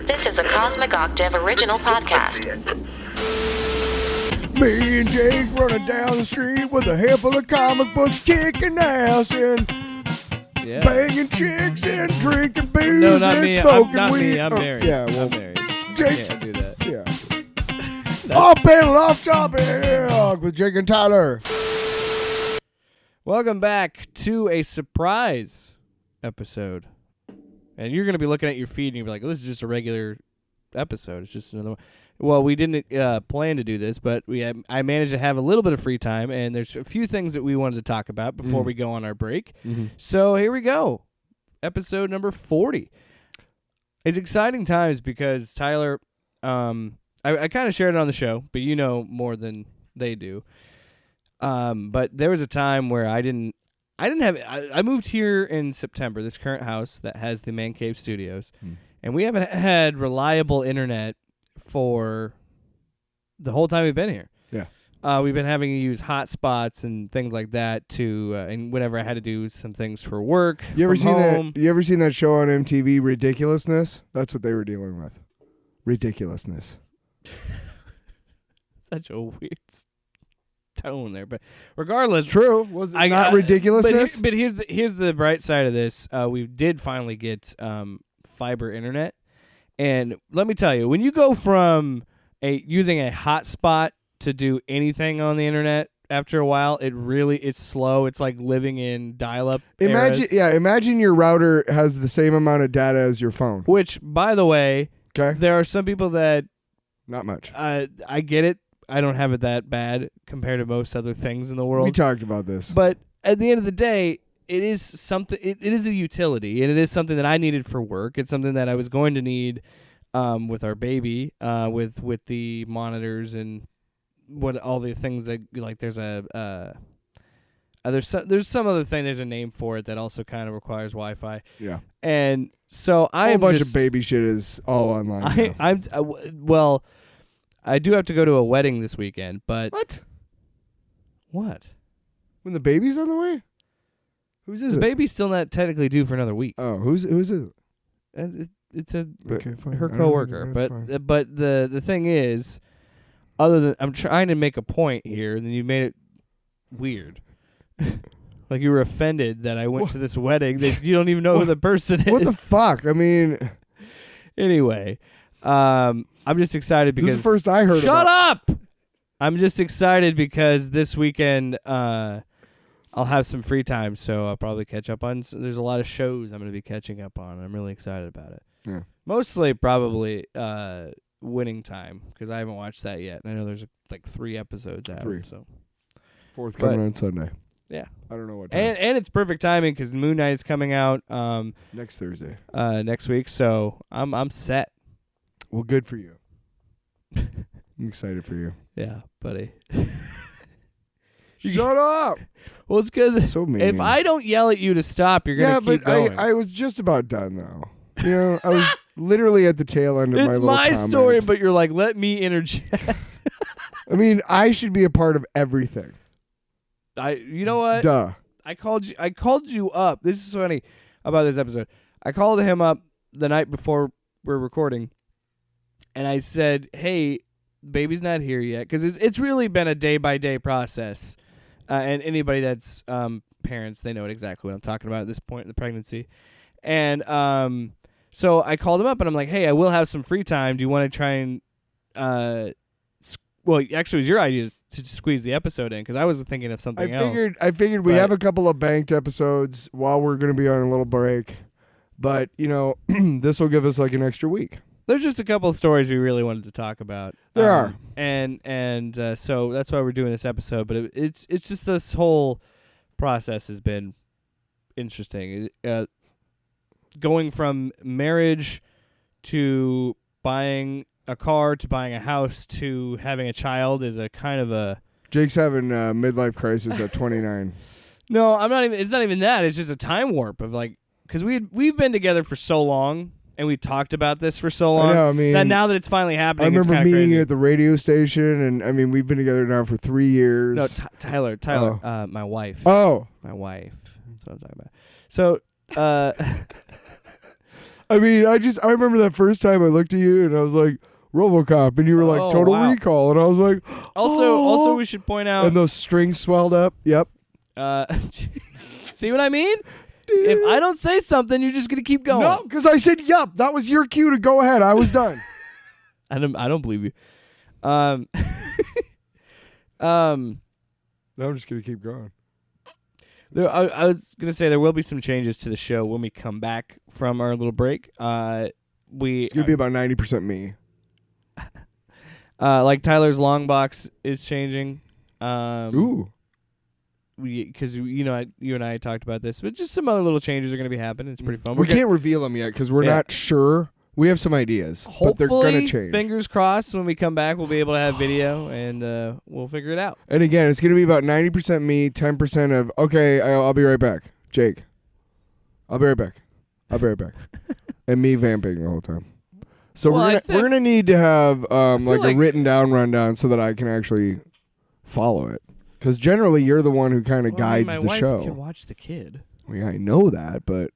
This is a Cosmic Octave original podcast. Me and Jake running down the street with a handful of comic books, kicking ass and banging chicks and drinking booze No, not and me. smoking Not weed. me. I'm married. Yeah, I'm well, married. Jake. Can't do that. Yeah. Off panel, off topic with Jake and Tyler. Welcome back to a surprise episode. And you're going to be looking at your feed and you'll be like, this is just a regular episode. It's just another one. Well, we didn't plan to do this, but I managed to have a little bit of free time, and there's a few things that we wanted to talk about before we go on our break. Mm-hmm. So here we go. Episode number 40. It's exciting times because, Tyler, I kind of shared it on the show, but you know more than they do. But there was a time where I moved here in September, this current house that has the Man Cave Studios, and we haven't had reliable internet for the whole time we've been here. Yeah. We've been having to use hotspots and things like that and whenever I had to do some things for work. You ever seen home. that? You ever seen that show on MTV, Ridiculousness? That's what they were dealing with. Ridiculousness. Such a weird tone there, but regardless, it's true. Was it not ridiculousness? But here's the bright side of this. We did finally get fiber internet, and let me tell you, when you go from using a hotspot to do anything on the internet, after a while, it's slow. It's like living in dial-up. Imagine your router has the same amount of data as your phone. Which, by the way, there are some people that not much. I get it. I don't have it that bad compared to most other things in the world. We talked about this. But at the end of the day, it is something. It is a utility, and it is something that I needed for work. It's something that I was going to need with our baby, with the monitors and what all the things that like. There's there's some other thing. There's a name for it that also kind of requires Wi-Fi. Yeah. And so a whole bunch of baby shit is all online. I do have to go to a wedding this weekend, but What? When the baby's on the way? Whose is it? The baby's still not technically due for another week. Oh, who's it? It's fine. her coworker. But the thing is, other than I'm trying to make a point here, and then you made it weird. Like you were offended that I went to this wedding that you don't even know who the person is. What the fuck? I mean, anyway, I'm just excited because this is the first I heard. Shut up! I'm just excited because this weekend I'll have some free time, so I'll probably catch up on. There's a lot of shows I'm going to be catching up on. I'm really excited about it. Yeah. Mostly probably Winning Time because I haven't watched that yet. And I know there's like 3 episodes out. 3. So 4th coming on Sunday. Yeah. I don't know what time. And it's perfect timing because Moon Knight is coming out next Thursday. Next week, so I'm set. Well, good for you. I'm excited for you. Yeah, buddy. Shut up! Well, it's because so mean. If I don't yell at you to stop, you're going to keep going. I was just about done, though. You know, I was literally at the tail end of my little comment. It's my story, but you're like, let me interject. I mean, I should be a part of everything. You know what? Duh. I called you up. This is funny about this episode. I called him up the night before we're recording, and I said, hey, baby's not here yet, because it's really been a day-by-day process. And anybody that's parents, they know exactly what I'm talking about at this point in the pregnancy. And so I called him up, and I'm like, hey, I will have some free time. Do you want to try and well, actually, it was your idea to squeeze the episode in, because I was thinking of something else. I figured we have a couple of banked episodes while we're going to be on a little break. But, you know, this will give us like an extra week. There's just a couple of stories we really wanted to talk about. There are. And so that's why we're doing this episode. But it's just this whole process has been interesting. Going from marriage to buying a car to buying a house to having a child is a kind of a... Jake's having a midlife crisis at 29. No, I'm not even. It's not even that. It's just a time warp of like, because we've been together for so long and we talked about this for so long. I know, I mean, that now that it's finally happening, I remember it's meeting crazy. you at the radio station, and I mean, we've been together now for 3 years. No, Tyler, my wife. Oh, my wife. That's what I'm talking about. So, I mean, I remember that first time I looked at you and I was like, RoboCop, and you were like, Oh, Total wow. Recall, and I was like, Also, we should point out. and those strings swelled up. Yep. See what I mean? If I don't say something, you're just gonna keep going. No, because I said, yup. That was your cue to go ahead. I was done. I don't believe you. No, I'm just gonna keep going. I was gonna say there will be some changes to the show when we come back from our little break. It's gonna be about 90% me. Like Tyler's long box is changing. Ooh. Because you and I talked about this, but just some other little changes are going to be happening. It's pretty fun. We can't reveal them yet because we're not sure. We have some ideas, but they're going to change. Fingers crossed, when we come back, we'll be able to have video, and we'll figure it out. And again, it's going to be about 90% me, 10% of, okay, I'll be right back. Jake. I'll be right back. And me vamping the whole time. So we're gonna need to have like a written down rundown so that I can actually follow it. Because generally, you're the one who kind of guides the show. My wife can watch the kid. Well, yeah, I know that, but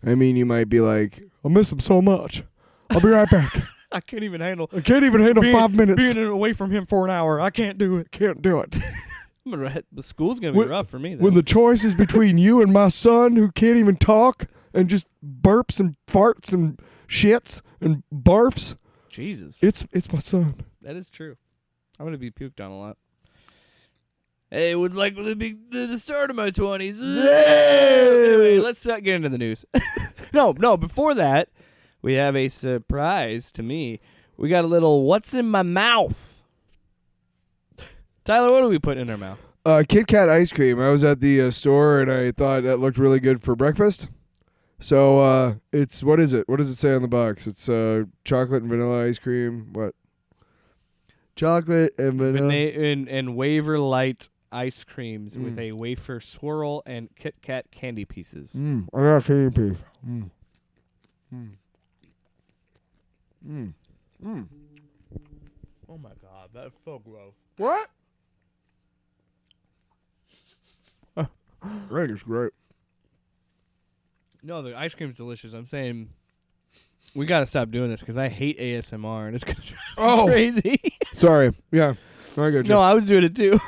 I mean, you might be like, "I'll miss him so much. I'll be right back." I can't even handle 5 minutes. Being away from him for an hour. I can't do it. Can't do it. The school's gonna be rough for me. Though. When the choice is between you and my son, who can't even talk and just burps and farts and shits and barfs, Jesus, it's my son. That is true. I'm gonna be puked on a lot. Hey, it was like the start of my 20s. Anyway, let's get into the news. No, before that, we have a surprise to me. We got a little what's in my mouth. Tyler, what are we putting in our mouth? Kit Kat ice cream. I was at the store and I thought that looked really good for breakfast. So it's, what is it? What does it say on the box? It's chocolate and vanilla ice cream. What? Chocolate and vanilla. And Waver Light ice creams with a wafer swirl and Kit Kat candy pieces. I got candy piece. Oh my God, that's so gross. What? Great, it's great. No, the ice cream's delicious. I'm saying we got to stop doing this because I hate ASMR and it's going to drive me crazy. Sorry. Yeah. I got you. No, I was doing it too.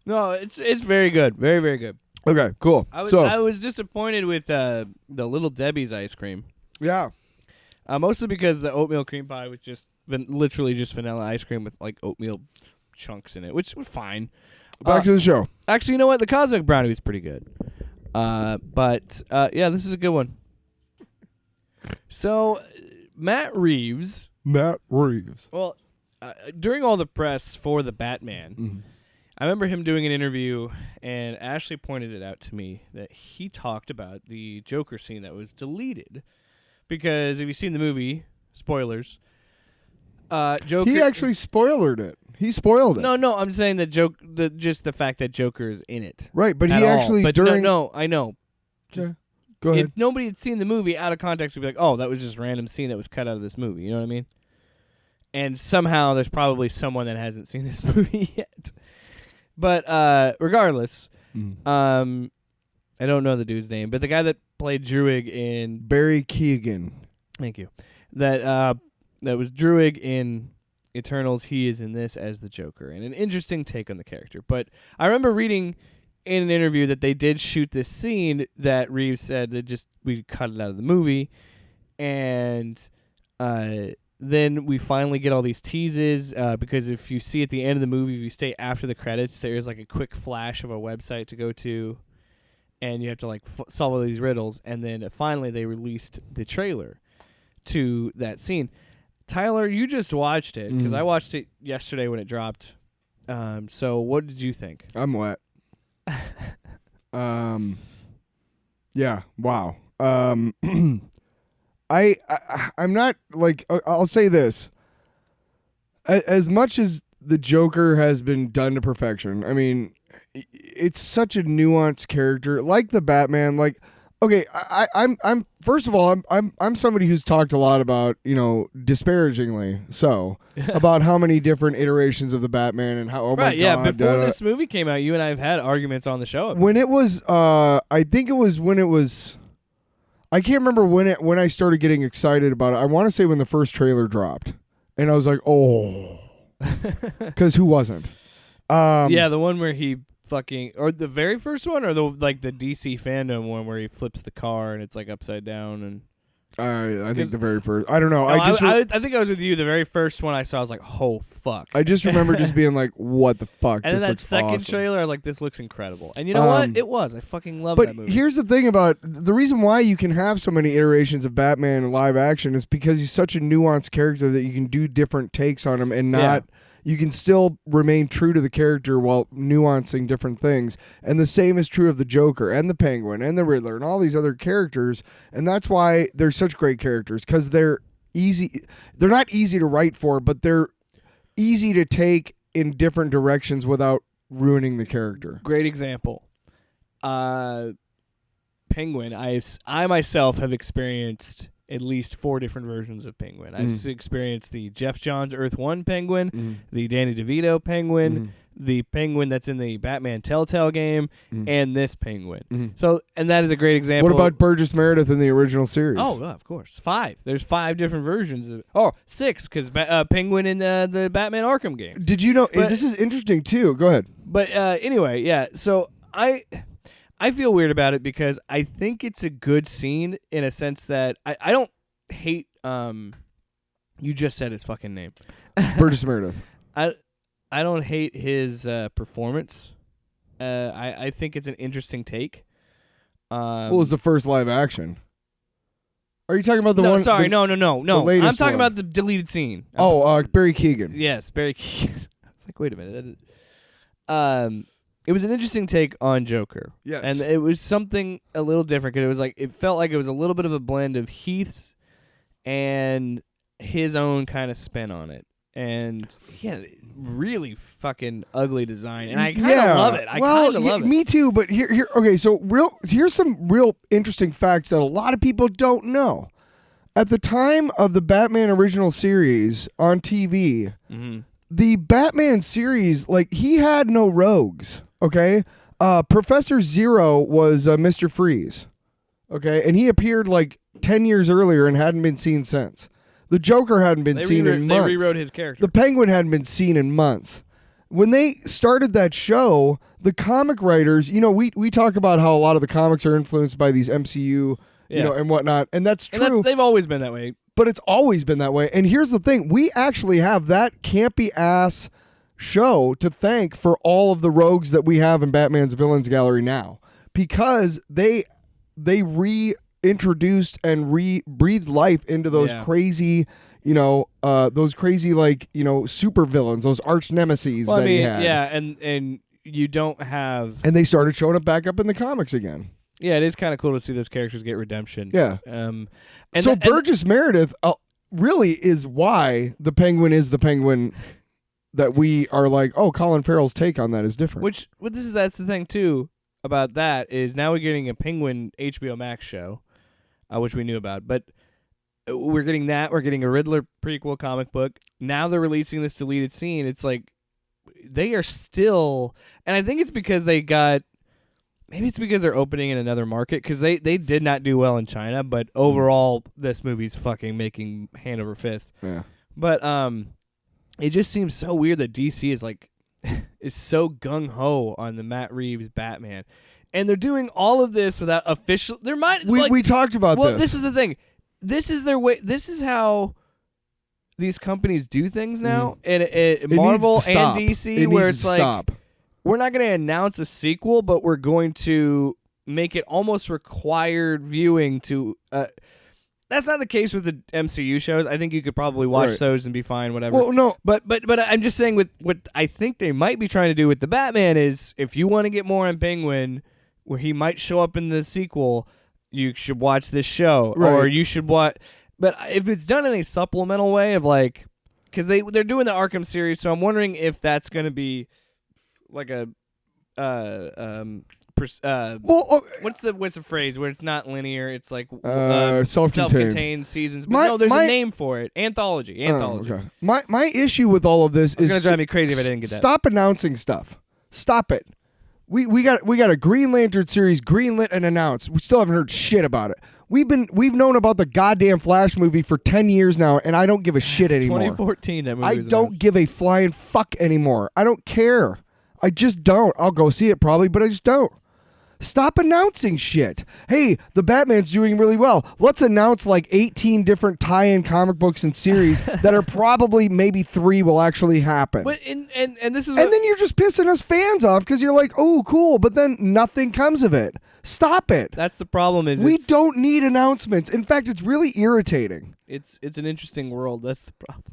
No, it's very good. Very, very good. Okay, cool. I was disappointed with the Little Debbie's ice cream. Yeah. Mostly because the oatmeal cream pie was just literally just vanilla ice cream with like oatmeal chunks in it, which was fine. Back to the show. Actually, you know what? The Cosmic Brownie was pretty good. But yeah, this is a good one. So, Matt Reeves. Well, during all the press for the Batman, I remember him doing an interview, and Ashley pointed it out to me that he talked about the Joker scene that was deleted. Because if you've seen the movie, spoilers, Joker... He actually spoiled it. He spoiled it. No, I'm saying that just the fact that Joker is in it. Right, but he actually but during... No, I know. Okay. Go ahead. If nobody had seen the movie out of context, would be like, oh, that was just a random scene that was cut out of this movie. You know what I mean? And somehow there's probably someone that hasn't seen this movie yet. But regardless, I don't know the dude's name, but the guy that played Druig in... Barry Keoghan. Thank you. That was Druig in Eternals. He is in this as the Joker. And an interesting take on the character. But I remember reading in an interview that they did shoot this scene that Reeves said that we cut it out of the movie. And then we finally get all these teases because if you see at the end of the movie, if you stay after the credits, there's like a quick flash of a website to go to. And you have to like solve all these riddles. And then finally they released the trailer to that scene. Tyler, you just watched it because I watched it yesterday when it dropped. So what did you think? I'm wet. Yeah. Wow. I'm not like, I'll say this. As much as the Joker has been done to perfection, I mean, it's such a nuanced character, like the Batman. Like, okay, I'm first of all, I'm somebody who's talked a lot about, disparagingly about how many different iterations of the Batman and how before this movie came out, you and I have had arguments on the show. When it was, I think it was when it was, I can't remember when I started getting excited about it. I want to say when the first trailer dropped, and I was like, oh, because who wasn't? Yeah, the one where he fucking, or the very first one, or the DC fandom one where he flips the car and it's like upside down and. I think the very first. I don't know. No, I think I was with you. The very first one I saw, I was like, "Oh fuck!" I just remember just being like, "What the fuck?" And this then that looks second awesome. trailer, I was like, "This looks incredible." And you know what? It was. I fucking love that movie. But here's the thing about the reason why you can have so many iterations of Batman in live action is because he's such a nuanced character that you can do different takes on him and not. Yeah. You can still remain true to the character while nuancing different things. And the same is true of the Joker and the Penguin and the Riddler and all these other characters. And that's why they're such great characters, because they're easy. They're not easy to write for, but they're easy to take in different directions without ruining the character. Great example. Penguin. I myself have experienced at least 4 different versions of Penguin. I've experienced the Jeff Johns Earth 1 Penguin, the Danny DeVito Penguin, the Penguin that's in the Batman Telltale game, and this Penguin. So, and that is a great example. What about Burgess Meredith in the original series? Oh, of course. 5. There's 5 different versions. 6, because Penguin in the Batman Arkham games. Did you know? This is interesting, too. Go ahead. But anyway, yeah. So I feel weird about it because I think it's a good scene in a sense that I don't hate. You just said his fucking name, Burgess Meredith. I don't hate his performance. I think it's an interesting take. What was the first live action? Are you talking about the no, one? Sorry, no. The I'm latest talking one. about the deleted scene. Barry Keoghan. Yes, Barry Keoghan. I was like, wait a minute. It was an interesting take on Joker. Yes. And it was something a little different because it was like, it felt like it was a little bit of a blend of Heath's and his own kind of spin on it. And yeah, really fucking ugly design. And I kind of love it. I kind of love it. Me too, but here okay, so here's some real interesting facts that a lot of people don't know. At the time of the Batman original series on TV, the Batman series, like, he had no rogues. Okay, Professor Zero was Mr. Freeze. Okay, and he appeared like 10 years earlier and hadn't been seen since. The Joker hadn't been seen in months. They rewrote his character. The Penguin hadn't been seen in months. When they started that show, the comic writers, we talk about how a lot of the comics are influenced by these MCU, and whatnot, and that's true. They've always been that way. But it's always been that way. And here's the thing: we actually have that campy ass show to thank for all of the rogues that we have in Batman's Villains Gallery now, because they reintroduced and breathed life into those crazy, super villains, those arch nemesis that he had. Yeah, and you don't have, and they started showing up back up in the comics again. Yeah, it is kind of cool to see those characters get redemption. Yeah. And Burgess Meredith really is why the Penguin is the Penguin. That we are like, oh, Colin Farrell's take on that is different. That's the thing too about that is now we're getting a Penguin HBO Max show, which we knew about, but we're getting that. We're getting a Riddler prequel comic book. Now they're releasing this deleted scene. It's like they are still, and I think it's because maybe it's because they're opening in another market, because they did not do well in China, but overall this movie's fucking making hand over fist. Yeah. But it just seems so weird that DC is so gung ho on the Matt Reeves Batman, and they're doing all of this without official. We talked about this. Well, this is the thing. This is their way. This is how these companies do things now, and Marvel and DC, where it's like, we're not going to announce a sequel, but we're going to make it almost required viewing to. That's not the case with the MCU shows. I think you could probably watch those and be fine, whatever. Well, no. But I'm just saying with what I think they might be trying to do with the Batman is, if you want to get more on Penguin, where he might show up in the sequel, you should watch this show. Right. Or you should watch... But if it's done in a supplemental way of like... Because they're doing the Arkham series, so I'm wondering if that's going to be like a... what's the phrase where it's not linear? It's like self-contained seasons. But there's a name for it. Anthology. Okay. My issue with all of this is gonna drive me crazy if I didn't get that. Stop announcing stuff. Stop it. We got a Green Lantern series greenlit and announced. We still haven't heard shit about it. We've known about the goddamn Flash movie for 10 years now, and I don't give a shit anymore. 2014, that movie I was don't announced. give a flying fuck anymore. I don't care. I just don't. I'll go see it probably, but I just don't. Stop announcing shit. Hey, the Batman's doing really well. Let's announce like 18 different tie-in comic books and series that are probably maybe 3 will actually happen. But and this is And then you're just pissing us fans off because you're like, oh, cool, but then nothing comes of it. Stop it. that's the problem. Is We don't need announcements. In fact, it's really irritating. It's an interesting world. That's the problem.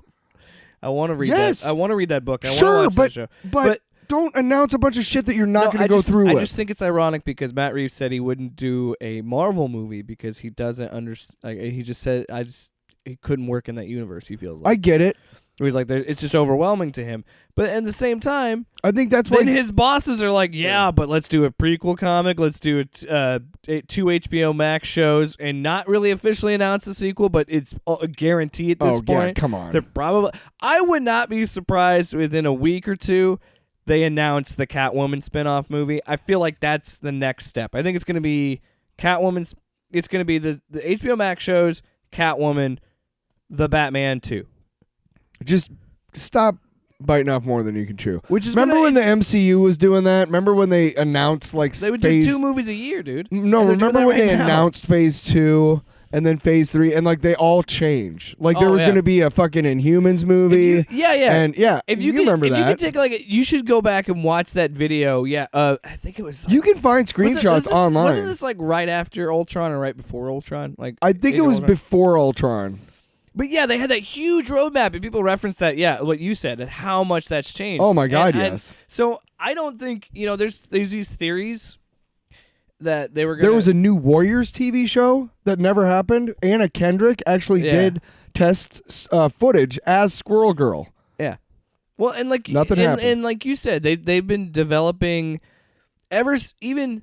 I want to read Yes. that. I want to read that book. I Sure, want to watch that show. but don't announce a bunch of shit that you're not going to go through I with. just think it's ironic because Matt Reeves said he wouldn't do a Marvel movie because he doesn't understand. He just said he couldn't work in that universe. He feels like I get it. he's like it's just overwhelming to him. But at the same time, I think that's then why his bosses are like, yeah, but let's do a prequel comic. Let's do 2 HBO Max shows and not really officially announce a sequel, but it's a guarantee at this point. Yeah, come on. They're probably. I would not be surprised within a week or two they announce the Catwoman spinoff movie. I feel like that's the next step. I think it's going to be Catwoman's. It's going to be the HBO Max shows, Catwoman, the Batman 2. Just stop biting off more than you can chew. Which is remember when the MCU was doing that? Remember when they announced like they would do 2 movies a year, dude. No, And they're doing remember that when right they now. announced Phase 2 and then Phase 3 and like they all changed. Like there Oh, was yeah. going to be a fucking Inhumans movie. Yeah. And yeah, If you remember if that. you could take you should go back and watch that video. Yeah, I think it was. You can find was screenshots this, online. Wasn't this like right after Ultron or right before Ultron? Like I think Age it of was Ultron? before Ultron. But yeah, they had that huge roadmap, and people referenced that. Yeah, what you said, and how much that's changed. Oh my God, And yes. so I don't think there's these theories that they were going. There was a new Warriors TV show that never happened. Anna Kendrick actually did test footage as Squirrel Girl. Yeah. Well, and like Nothing happened. And like you said, they've been developing even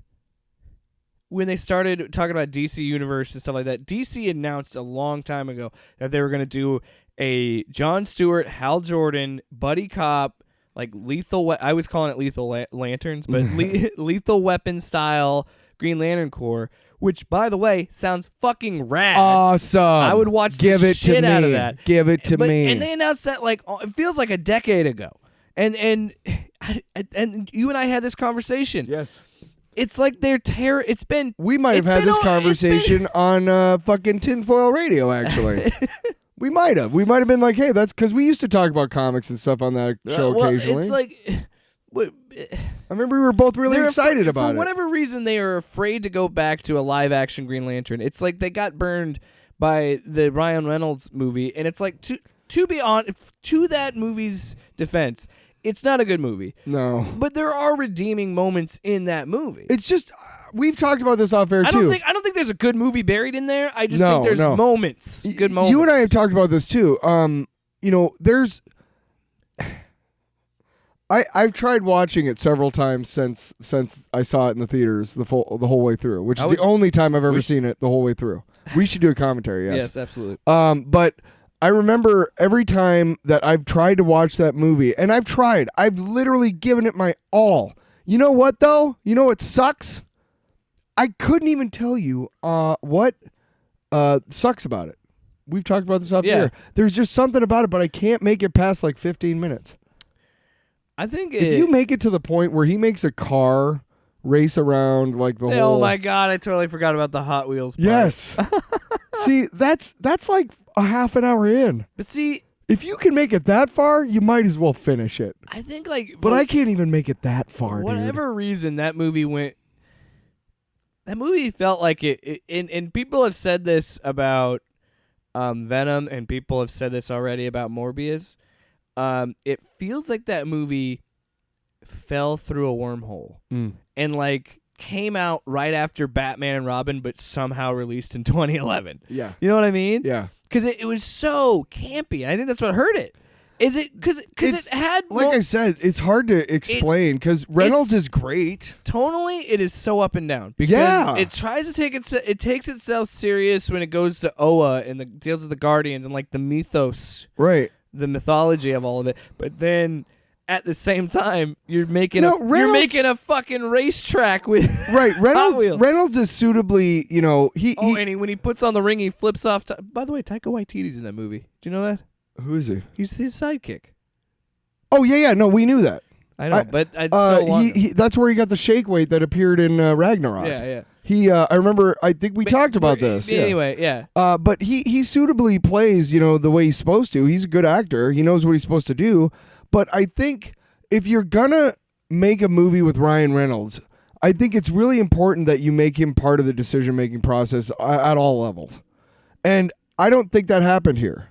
when they started talking about DC Universe and stuff like that. DC announced a long time ago that they were going to do a Jon Stewart, Hal Jordan, buddy cop, like I was calling it Lethal Lanterns, but Lethal Weapon style Green Lantern Corps, which by the way sounds fucking rad. Awesome. I would watch Give the it shit to out me. of that. Give it to me. And they announced that like it feels like a decade ago. And you and I had this conversation. Yes. It's like they're It's been. We might have had this conversation on fucking tinfoil radio, actually. We might have. We might have been like, hey, that's because we used to talk about comics and stuff on that show occasionally. It's like. I remember we were both really excited about for it. whatever reason, they are afraid to go back to a live-action Green Lantern. It's like they got burned by the Ryan Reynolds movie, and it's like to be honest, to that movie's defense, it's not a good movie. No. But there are redeeming moments in that movie. It's just we've talked about this off air I too. don't think there's a good movie buried in there. I just think there's moments, good moments. You and I have talked about this too. There's I've tried watching it several times since I saw it in the theaters the whole way through, which is the only time I've ever seen it the whole way through. We should do a commentary, yes. Yes, absolutely. But I remember every time that I've tried to watch that movie, and I've literally given it my all. You know what though? You know what sucks? I couldn't even tell you what sucks about it. We've talked about this off here. There's just something about it, but I can't make it past like 15 minutes. I think if you make it to the point where he makes a car race around like the whole. Oh my God! I totally forgot about the Hot Wheels part. Yes. See, that's like a half an hour in. But see, if you can make it that far, you might as well finish it. I think like. But I can't even make it that far. For whatever reason, that movie went. That movie felt like it and people have said this about Venom, and people have said this already about Morbius. It feels like that movie fell through a wormhole and like came out right after Batman and Robin, but somehow released in 2011. Yeah, you know what I mean? Yeah, because it was so campy, and I think that's what hurt it. Is it because it had I said, it's hard to explain because Reynolds is great. Tonally, it is so up and down because it tries to it takes itself serious when it goes to Oa and deals with the Guardians and like the mythos, right? The mythology of all of it, but then at the same time, you're making No, you're Reynolds- making a fucking racetrack with Right, Hot Wheels. Reynolds is suitably, And when he puts on the ring, he flips off. By the way, Taika Waititi's in that movie. Do you know that? who is he? He's his sidekick. Oh yeah, no, we knew that. I know, but it's so long. That's where he got the shake weight that appeared in Ragnarok. Yeah. I remember. I think we talked about this. Yeah. Anyway, yeah. But he suitably plays, the way he's supposed to. He's a good actor. He knows what he's supposed to do. But I think if you're gonna make a movie with Ryan Reynolds, I think it's really important that you make him part of the decision-making process at all levels. And I don't think that happened here.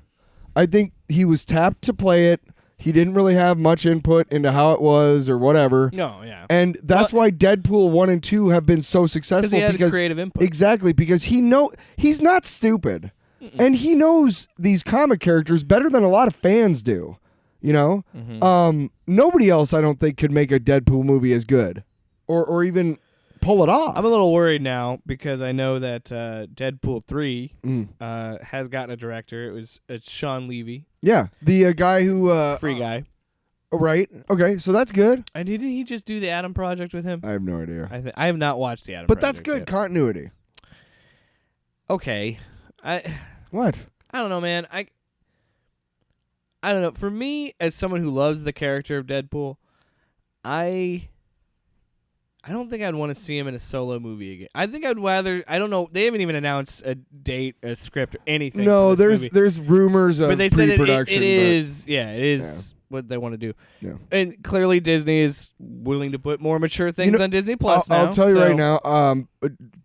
I think he was tapped to play it. He didn't really have much input into how it was or whatever. No, yeah. And that's why Deadpool 1 and 2 have been so successful. Because he had creative input. Exactly, because he's not stupid. And he knows these comic characters better than a lot of fans do. Nobody else, I don't think, could make a Deadpool movie as good. Or even pull it off. I'm a little worried now because I know that Deadpool 3 has gotten a director. It's Sean Levy. Yeah, the guy who... Free Guy. Right. Okay, so that's good. And didn't he just do the Atom Project with him? I have no idea. I have not watched the Atom But Project that's good. yet. Continuity. Okay. What? I don't know, man. I don't know. For me, as someone who loves the character of Deadpool, I don't think I'd want to see him in a solo movie again. I think I'd rather. I don't know. They haven't even announced a date, a script, or anything. No, for this movie. there's rumors of but they said pre-production. it is. Yeah, it is what they want to do. Yeah. And clearly, Disney is willing to put more mature things on Disney Plus. I'll tell you right now.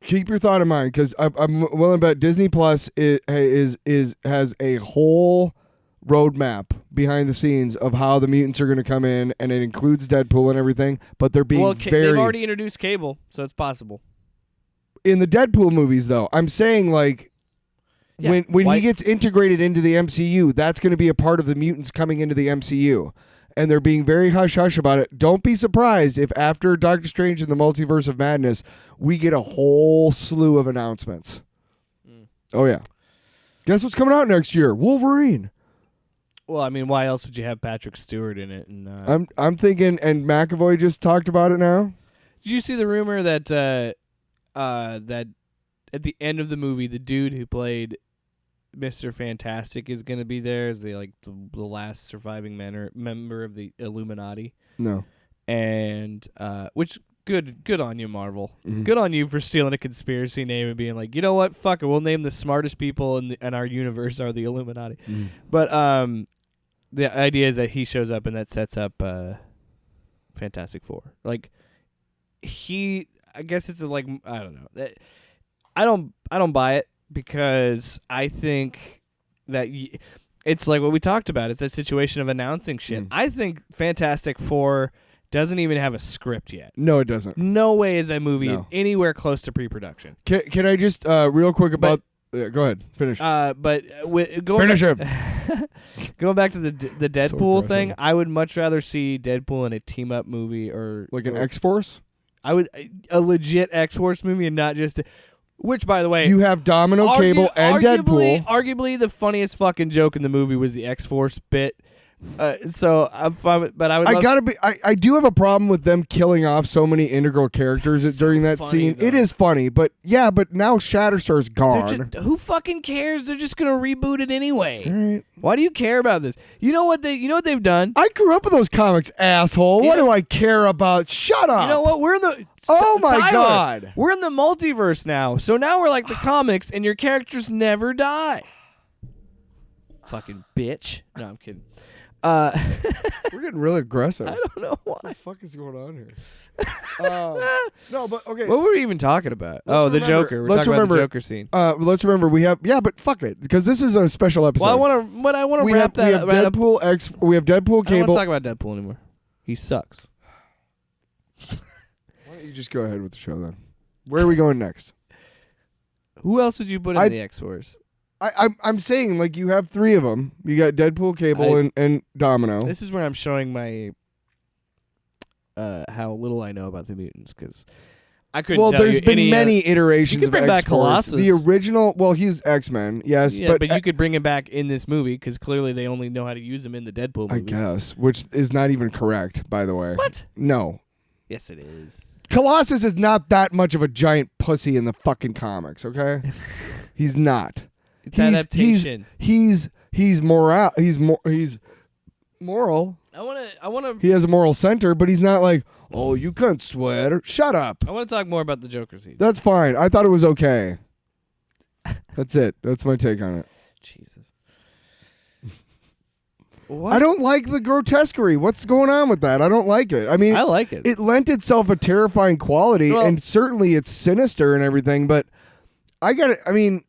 Keep your thought in mind because I'm willing to bet Disney Plus has a whole roadmap behind the scenes of how the mutants are going to come in, and it includes Deadpool and everything. But they're being they've already introduced Cable, so it's possible. In the Deadpool movies, though, I'm saying like. Yeah. When he gets integrated into the MCU, that's going to be a part of the mutants coming into the MCU. And they're being very hush-hush about it. Don't be surprised if after Doctor Strange and the Multiverse of Madness, we get a whole slew of announcements. Oh, yeah. Guess what's coming out next year? Wolverine. Well, I mean, why else would you have Patrick Stewart in it? And I'm thinking, and McAvoy just talked about it now. Did you see the rumor that that at the end of the movie, the dude who played Mr. Fantastic is going to be there as the last surviving member of the Illuminati? No. And which good on you, Marvel. Mm-hmm. Good on you for stealing a conspiracy name and being like, you know what, fuck it, we'll name the smartest people in our universe are the Illuminati. Mm-hmm. But the idea is that he shows up and that sets up Fantastic Four. Like I guess it's I don't know. I don't buy it because I think that it's like what we talked about. It's that situation of announcing shit. I think Fantastic Four doesn't even have a script yet. No, it doesn't. No way is that movie anywhere close to pre-production. Can I just real quick about? Go ahead, finish. Finish him. Going back to the Deadpool So thing, I would much rather see Deadpool in a team-up movie or like an X-Force. I would a legit X-Force movie and not just. Which, by the way, you have Domino, Cable, and Deadpool. Arguably, the funniest fucking joke in the movie was the X-Force bit. So I'm fine, but I do have a problem with them killing off so many integral characters during that scene. Though. It is funny, but now Shatterstar's gone. Who fucking cares? They're just gonna reboot it anyway. All right. Why do you care about this? You know what they've done? I grew up with those comics, asshole. What do I care about? Shut up. You know what? We're in the God. We're in the multiverse now. So now we're like the comics, and your characters never die. Fucking bitch. No, I'm kidding. We're getting really aggressive. I don't know why. What the fuck is going on here? No, but okay. What were we even talking about? The Joker. We're talking about the Joker scene. Let's remember we have but fuck it, because this is a special episode. Well, I want to wrap that. We have Deadpool We have Deadpool Cable. I don't want to talk about Deadpool anymore. He sucks. Why don't you just go ahead with the show then? Where are we going next? Who else would you put in the X-Force? I'm saying, like, you have three of them. You got Deadpool, Cable, and Domino. This is where I'm showing my how little I know about the mutants, because I couldn't Well, tell there's you been any, many iterations you could of bring back X-Force. Colossus. The original, well, he's X-Men, yes, Yeah, but you could bring him back in this movie because clearly they only know how to use him in the Deadpool I movies. guess, which is not even correct, by the way. What? No. Yes, it is. Colossus is not that much of a giant pussy in the fucking comics, okay? He's not. It's adaptation. He's moral. He's moral. I wanna He has a moral center, but he's not like, oh, you can't swear. Shut up. I want to talk more about the Joker scene. That's fine. I thought it was okay. That's it. That's my take on it. Jesus. What? I don't like the grotesquerie. What's going on with that? I don't like it. I mean, I like it. It lent itself a terrifying quality, and certainly it's sinister and everything, but I mean,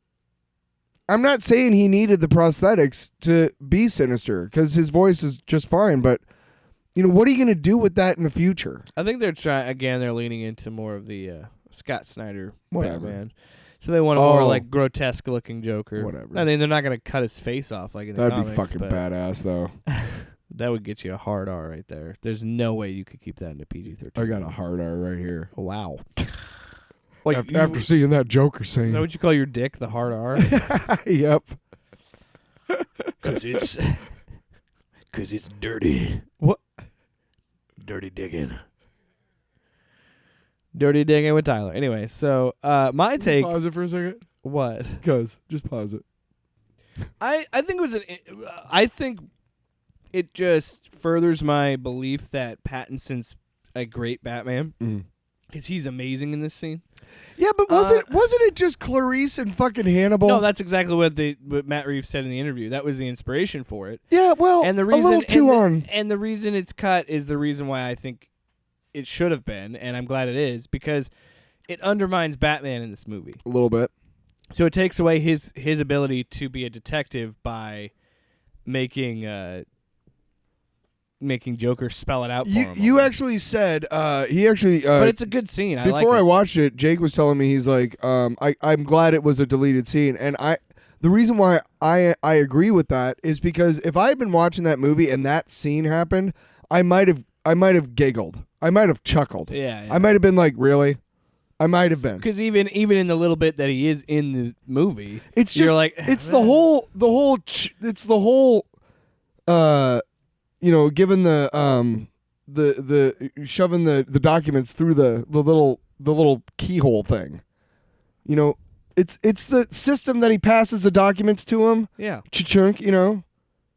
I'm not saying he needed the prosthetics to be sinister, because his voice is just fine, but, what are you going to do with that in the future? I think they're leaning into more of the Scott Snyder Whatever. Batman. So they want a more like grotesque looking Joker. Whatever. I mean, they're not going to cut his face off like in the That'd comics. be fucking badass, though. That would get you a hard R right there. There's no way you could keep that into PG-13. I got a hard R right here. Oh, wow. Wait, After seeing that Joker scene. Is that what you call your dick, the hard R? Yep. Because it's dirty. What? Dirty digging. Dirty digging with Tyler. Anyway, so my take. Pause it for a second. What? Because just pause it. I think it was I think it just furthers my belief that Pattinson's a great Batman because he's amazing in this scene. Yeah, but wasn't it just Clarice and fucking Hannibal? No, that's exactly what Matt Reeves said in the interview. That was the inspiration for it. Yeah, well, and the reason a little too on. And the reason it's cut is the reason why I think it should have been, and I'm glad it is, because it undermines Batman in this movie. A little bit. So it takes away his ability to be a detective by making Joker spell it out for him. You actually said he actually. But it's a good scene. Before I watched it, Jake was telling me he's like, I'm glad it was a deleted scene, and the reason why I agree with that is because if I had been watching that movie and that scene happened, I might have giggled. I might have chuckled. Yeah. I might have been like, really? I might have been. Because even in the little bit that he is in the movie, it's just you're like, it's the whole given the shoving the documents through the little keyhole thing. It's the system that he passes the documents to him. Yeah. Chunk,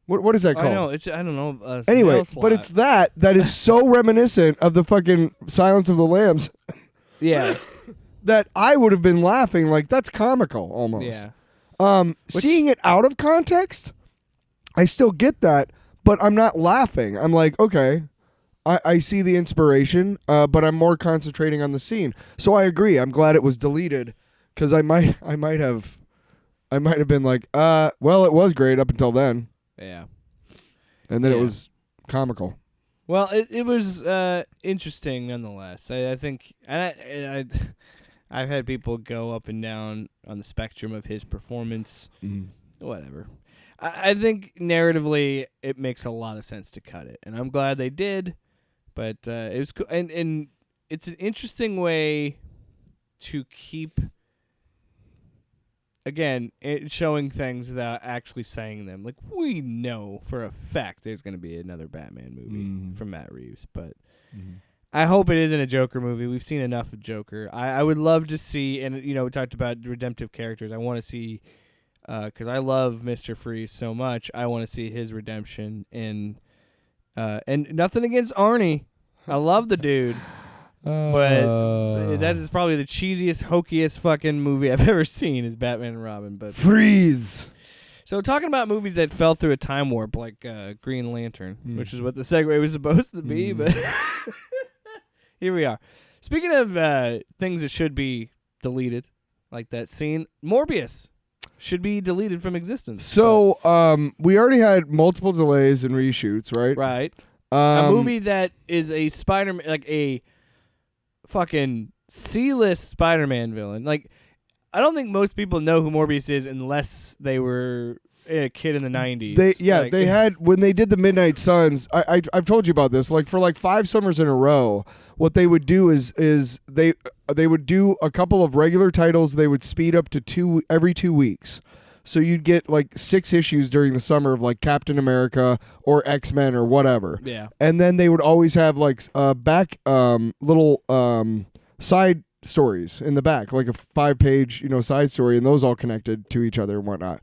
What is that called? I know. I don't know. Anyway, but it's that is so reminiscent of the fucking Silence of the Lambs. Yeah. That I would have been laughing like that's comical almost. Yeah. Seeing it out of context, I still get that, but I'm not laughing. I'm like, okay, I see the inspiration, but I'm more concentrating on the scene. So I agree. I'm glad it was deleted because I might have been like, well, it was great up until then. Yeah. And then it was comical. Well, it was interesting nonetheless. I think, and I've had people go up and down on the spectrum of his performance. Whatever. I think narratively it makes a lot of sense to cut it, and I'm glad they did. But it was cool, and it's an interesting way to keep. Again, showing things without actually saying them. Like, we know for a fact there's going to be another Batman movie from Matt Reeves, but I hope it isn't a Joker movie. We've seen enough of Joker. I would love to see, and we talked about redemptive characters. I want to see, because I love Mr. Freeze so much, I want to see his redemption. And nothing against Arnie. I love the dude. But that is probably the cheesiest, hokiest fucking movie I've ever seen is Batman and Robin. But Freeze. So talking about movies that fell through a time warp like Green Lantern, which is what the segue was supposed to be, but here we are. Speaking of things that should be deleted, like that scene, Morbius should be deleted from existence. So we already had multiple delays and reshoots, right? Right. A movie that is a Spider-Man, like a fucking C-list Spider-Man villain. Like, I don't think most people know who Morbius is unless they were a kid in the 90s. They had when they did the Midnight Suns. I've told you about this. Like for like 5 summers in a row, what they would do is they would do a couple of regular titles. They would speed up to 2 every 2 weeks. So you'd get like 6 issues during the summer of like Captain America or X-Men or whatever. Yeah. And then they would always have like little side stories in the back, like a 5-page, side story, and those all connected to each other and whatnot.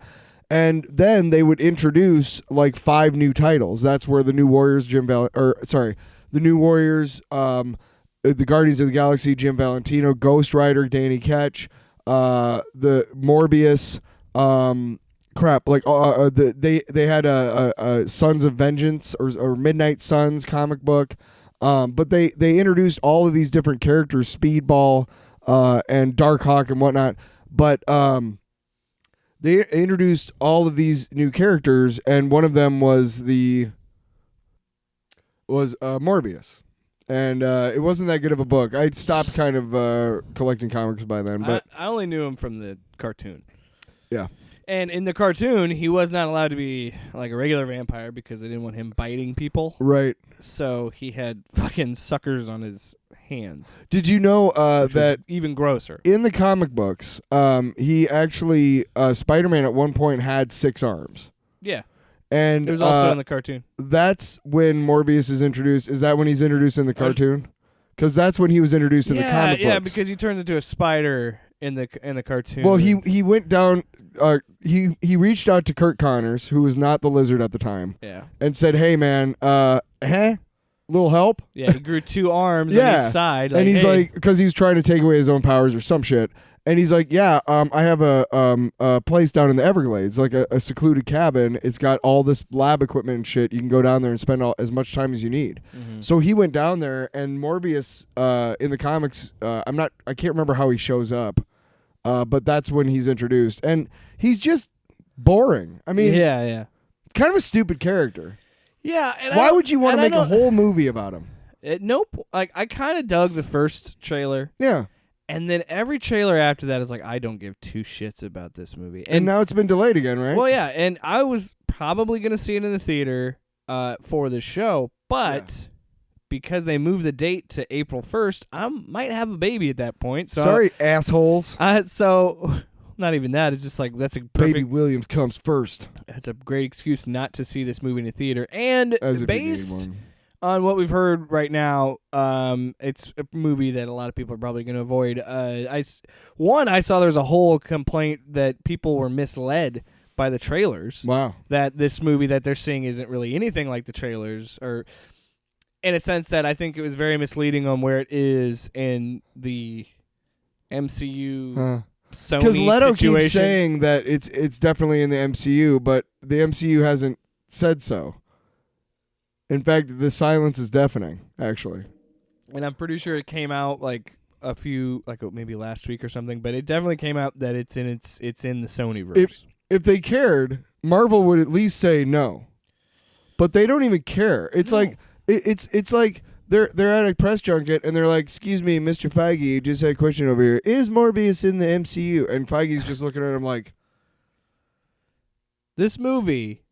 And then they would introduce like 5 new titles. That's where the New Warriors, the New Warriors, the Guardians of the Galaxy, Jim Valentino, Ghost Rider, Danny Ketch, the Morbius, they had a Sons of Vengeance or Midnight Suns comic book. But they introduced all of these different characters, Speedball, and Darkhawk and whatnot. But they introduced all of these new characters, and one of them was Morbius. And it wasn't that good of a book. I'd stopped kind of collecting comics by then. But I only knew him from the cartoon. Yeah. And in the cartoon, he was not allowed to be like a regular vampire because they didn't want him biting people. Right. So he had fucking suckers on his hands. Did you know that even grosser? In the comic books, he actually Spider-Man at one point had 6 arms. Yeah. And it was also in the cartoon. That's when Morbius is introduced. Is that when he's introduced in the cartoon? Because that's when he was introduced in the comic books. Yeah, because he turns into a spider in the cartoon. Well, he went down. He reached out to Kurt Connors, who was not the Lizard at the time. Yeah. And said, "Hey, man, little help." Yeah, he grew 2 arms on each side. And he's like, because he was trying to take away his own powers or some shit. And he's like, "Yeah, I have a place down in the Everglades, like a secluded cabin. It's got all this lab equipment and shit. You can go down there and spend as much time as you need." Mm-hmm. So he went down there, and Morbius in the comics, I can't remember how he shows up, but that's when he's introduced, and he's just boring. I mean, yeah, kind of a stupid character. Yeah, and why would you want to make a whole movie about him? Nope. Like I kind of dug the first trailer. Yeah. And then every trailer after that is like, I don't give 2 shits about this movie. And now it's been delayed again, right? Well, yeah, and I was probably going to see it in the theater for the show, but because they moved the date to April 1st, I might have a baby at that point. So sorry, assholes. So, not even that. It's just like, that's a perfect... Baby Williams comes first. That's a great excuse not to see this movie in the theater. And As based on what we've heard right now, it's a movie that a lot of people are probably going to avoid. I saw there's a whole complaint that people were misled by the trailers. Wow. That this movie that they're seeing isn't really anything like the trailers, or in a sense that I think it was very misleading on where it is in the MCU Sony because Leto situation. keeps saying that it's definitely in the MCU, but the MCU hasn't said so. In fact, the silence is deafening, actually. And I'm pretty sure it came out like maybe last week or something, but it definitely came out that it's in the Sonyverse. If they cared, Marvel would at least say no. But they don't even care. It's like it's like they're at a press junket and they're like, "Excuse me, Mr. Feige, just had a question over here. Is Morbius in the MCU?" And Feige's just looking at him like, "This movie."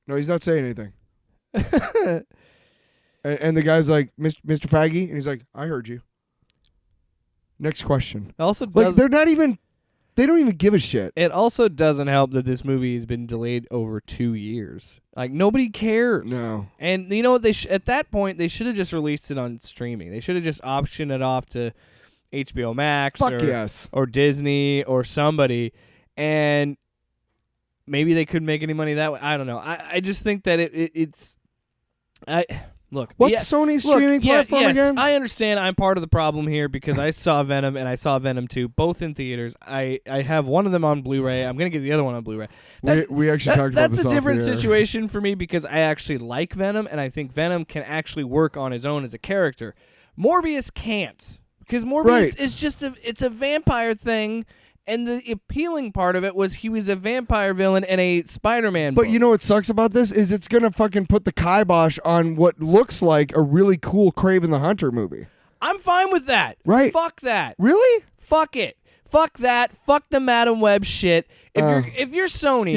No, he's not saying anything. and the guy's like, Mr. Feige, and he's like, "I heard you. Next question." Also, they don't even give a shit. It also doesn't help that this movie has been delayed over 2 years. Like, nobody cares. No. And you know what? At that point, they should have just released it on streaming. They should have just optioned it off to HBO Max or Disney or somebody, and maybe they couldn't make any money that way. I don't know. I just think that it's. What's Sony's streaming platform again? I understand I'm part of the problem here because I saw Venom and I saw Venom 2, both in theaters. I have one of them on Blu-ray. I'm going to get the other one on Blu-ray. We actually talked about this. That's a different situation for me because I actually like Venom and I think Venom can actually work on his own as a character. Morbius can't because Morbius is just it's a vampire thing. And the appealing part of it was he was a vampire villain in a Spider-Man book. But you know what sucks about this is it's going to fucking put the kibosh on what looks like a really cool Kraven the Hunter movie. I'm fine with that. Right. Fuck that. Really? Fuck it. Fuck that. Fuck the Madam Web shit. If you're Sony,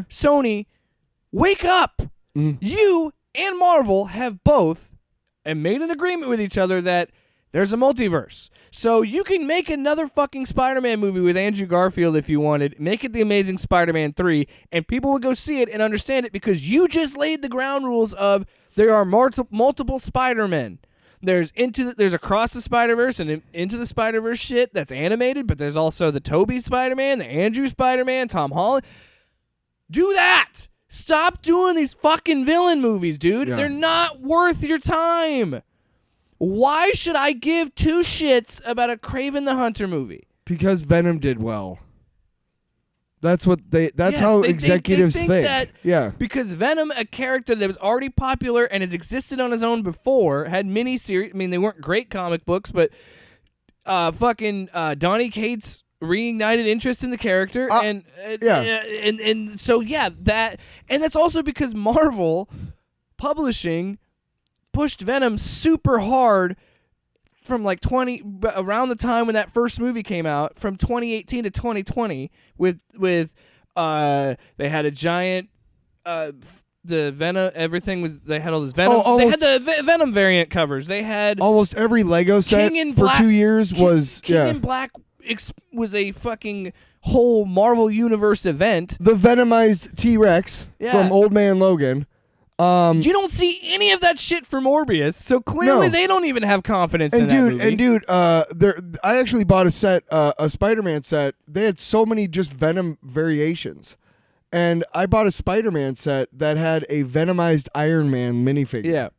Sony, wake up. You and Marvel have both and made an agreement with each other that there's a multiverse. So you can make another fucking Spider-Man movie with Andrew Garfield if you wanted. Make it The Amazing Spider-Man 3, and people would go see it and understand it because you just laid the ground rules of there are multiple Spider-Men. There's Across the Spider-Verse and Into the Spider-Verse shit that's animated, but there's also the Tobey Spider-Man, the Andrew Spider-Man, Tom Holland. Do that! Stop doing these fucking villain movies, dude. Yeah. They're not worth your time. Why should I give two shits about a Kraven the Hunter movie? Because Venom did well. That's how executives think. That because Venom, a character that was already popular and has existed on his own before, had mini-series. I mean, they weren't great comic books, but Donny Cates reignited interest in the character, and so that, and that's also because Marvel Publishing pushed Venom super hard from like around the time when that first movie came out, from 2018 to 2020, with they had a giant the Venom, everything was, they had all this Venom, they had the Venom variant covers, they had almost every Lego set for 2 years was King in Black was a fucking whole Marvel Universe event. The Venomized T-Rex from Old Man Logan. You don't see any of that shit for Morbius, so clearly they don't even have confidence in that movie. And dude, I actually bought a set, a Spider-Man set. They had so many just Venom variations, and I bought a Spider-Man set that had a Venomized Iron Man minifigure. Yeah.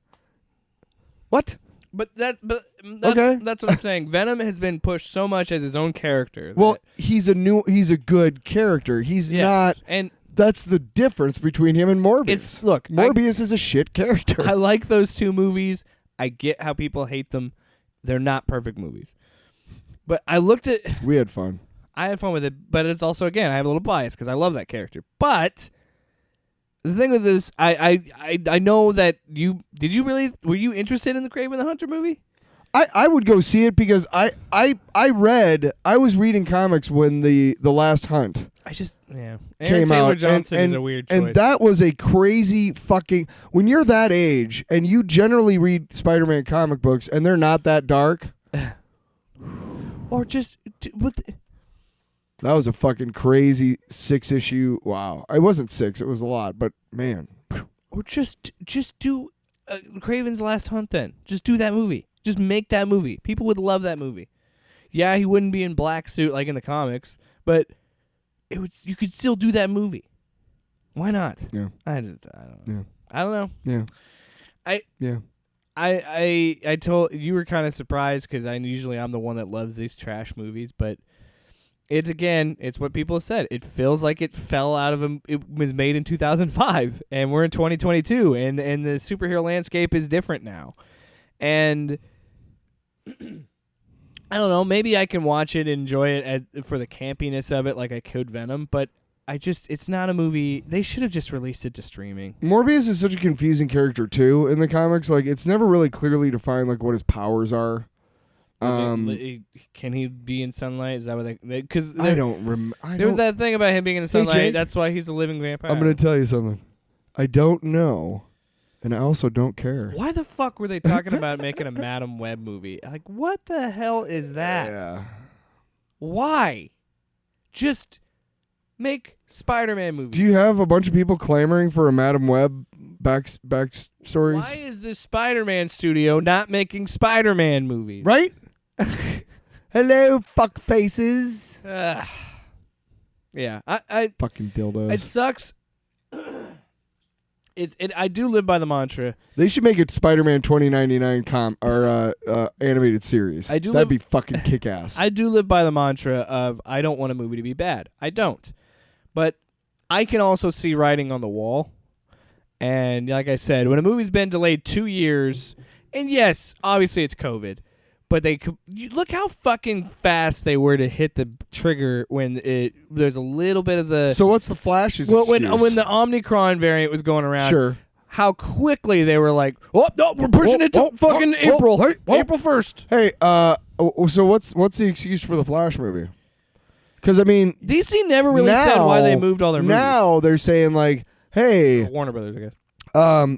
What? But that's what I'm saying. Venom has been pushed so much as his own character. Well, he's a good character. He's not, and that's the difference between him and Morbius. Morbius is a shit character. I like those two movies. I get how people hate them. They're not perfect movies. But I looked at... We had fun. I had fun with it, but it's also, again, I have a little bias because I love that character. But the thing with this, I know that were you interested in the Kraven the Hunter movie? I would go see it because I was reading comics when the Last Hunt Aaron came Taylor out, Johnson is a weird choice. And that was a crazy fucking, when you're that age and you generally read Spider-Man comic books and they're not that dark. Or just that was a fucking crazy 6-issue. Wow. It wasn't 6, it was a lot, but man. Or just do Kraven's Last Hunt then. Just do that movie. Just make that movie. People would love that movie. Yeah, he wouldn't be in black suit like in the comics, but you could still do that movie. Why not? Yeah. I don't know. I don't know. Yeah. I told you were kind of surprised because I'm the one that loves these trash movies, but it's what people said. It feels like it fell out of it was made in 2005 and we're in 2022 and the superhero landscape is different now. And I don't know, maybe I can watch it and enjoy it for the campiness of it like I could Venom, but it's not a movie. They should have just released it to streaming. Morbius is such a confusing character too in the comics. Like, it's never really clearly defined like what his powers are. Can he be in sunlight? Is that what they? Because I don't remember. There was that thing about him being in the sunlight. Jake, that's why he's a living vampire. I'm going to tell you something. I don't know, and I also don't care. Why the fuck were they talking about making a Madam Web movie? Like, what the hell is that? Yeah. Why? Just make Spider-Man movies. Do you have a bunch of people clamoring for a Madam Web backstories? Why is this Spider-Man studio not making Spider-Man movies? Right? Hello, fuck faces. Yeah, I fucking dildos. It sucks. I do live by the mantra. They should make it Spider-Man 2099 animated series. That'd be fucking kick-ass. I do live by the mantra of I don't want a movie to be bad. I don't. But I can also see writing on the wall. And like I said, when a movie's been delayed 2 years, and yes, obviously it's COVID, but look how fucking fast they were to hit the trigger when there's a little bit of the... So what's the Flash's excuse? When the Omicron variant was going around, sure, how quickly they were like, oh, no, we're pushing it to fucking April. April 1st. Hey, so what's the excuse for the Flash movie? Because I mean, DC never really said why they moved all their movies. Now they're saying like, hey, Warner Brothers, I guess.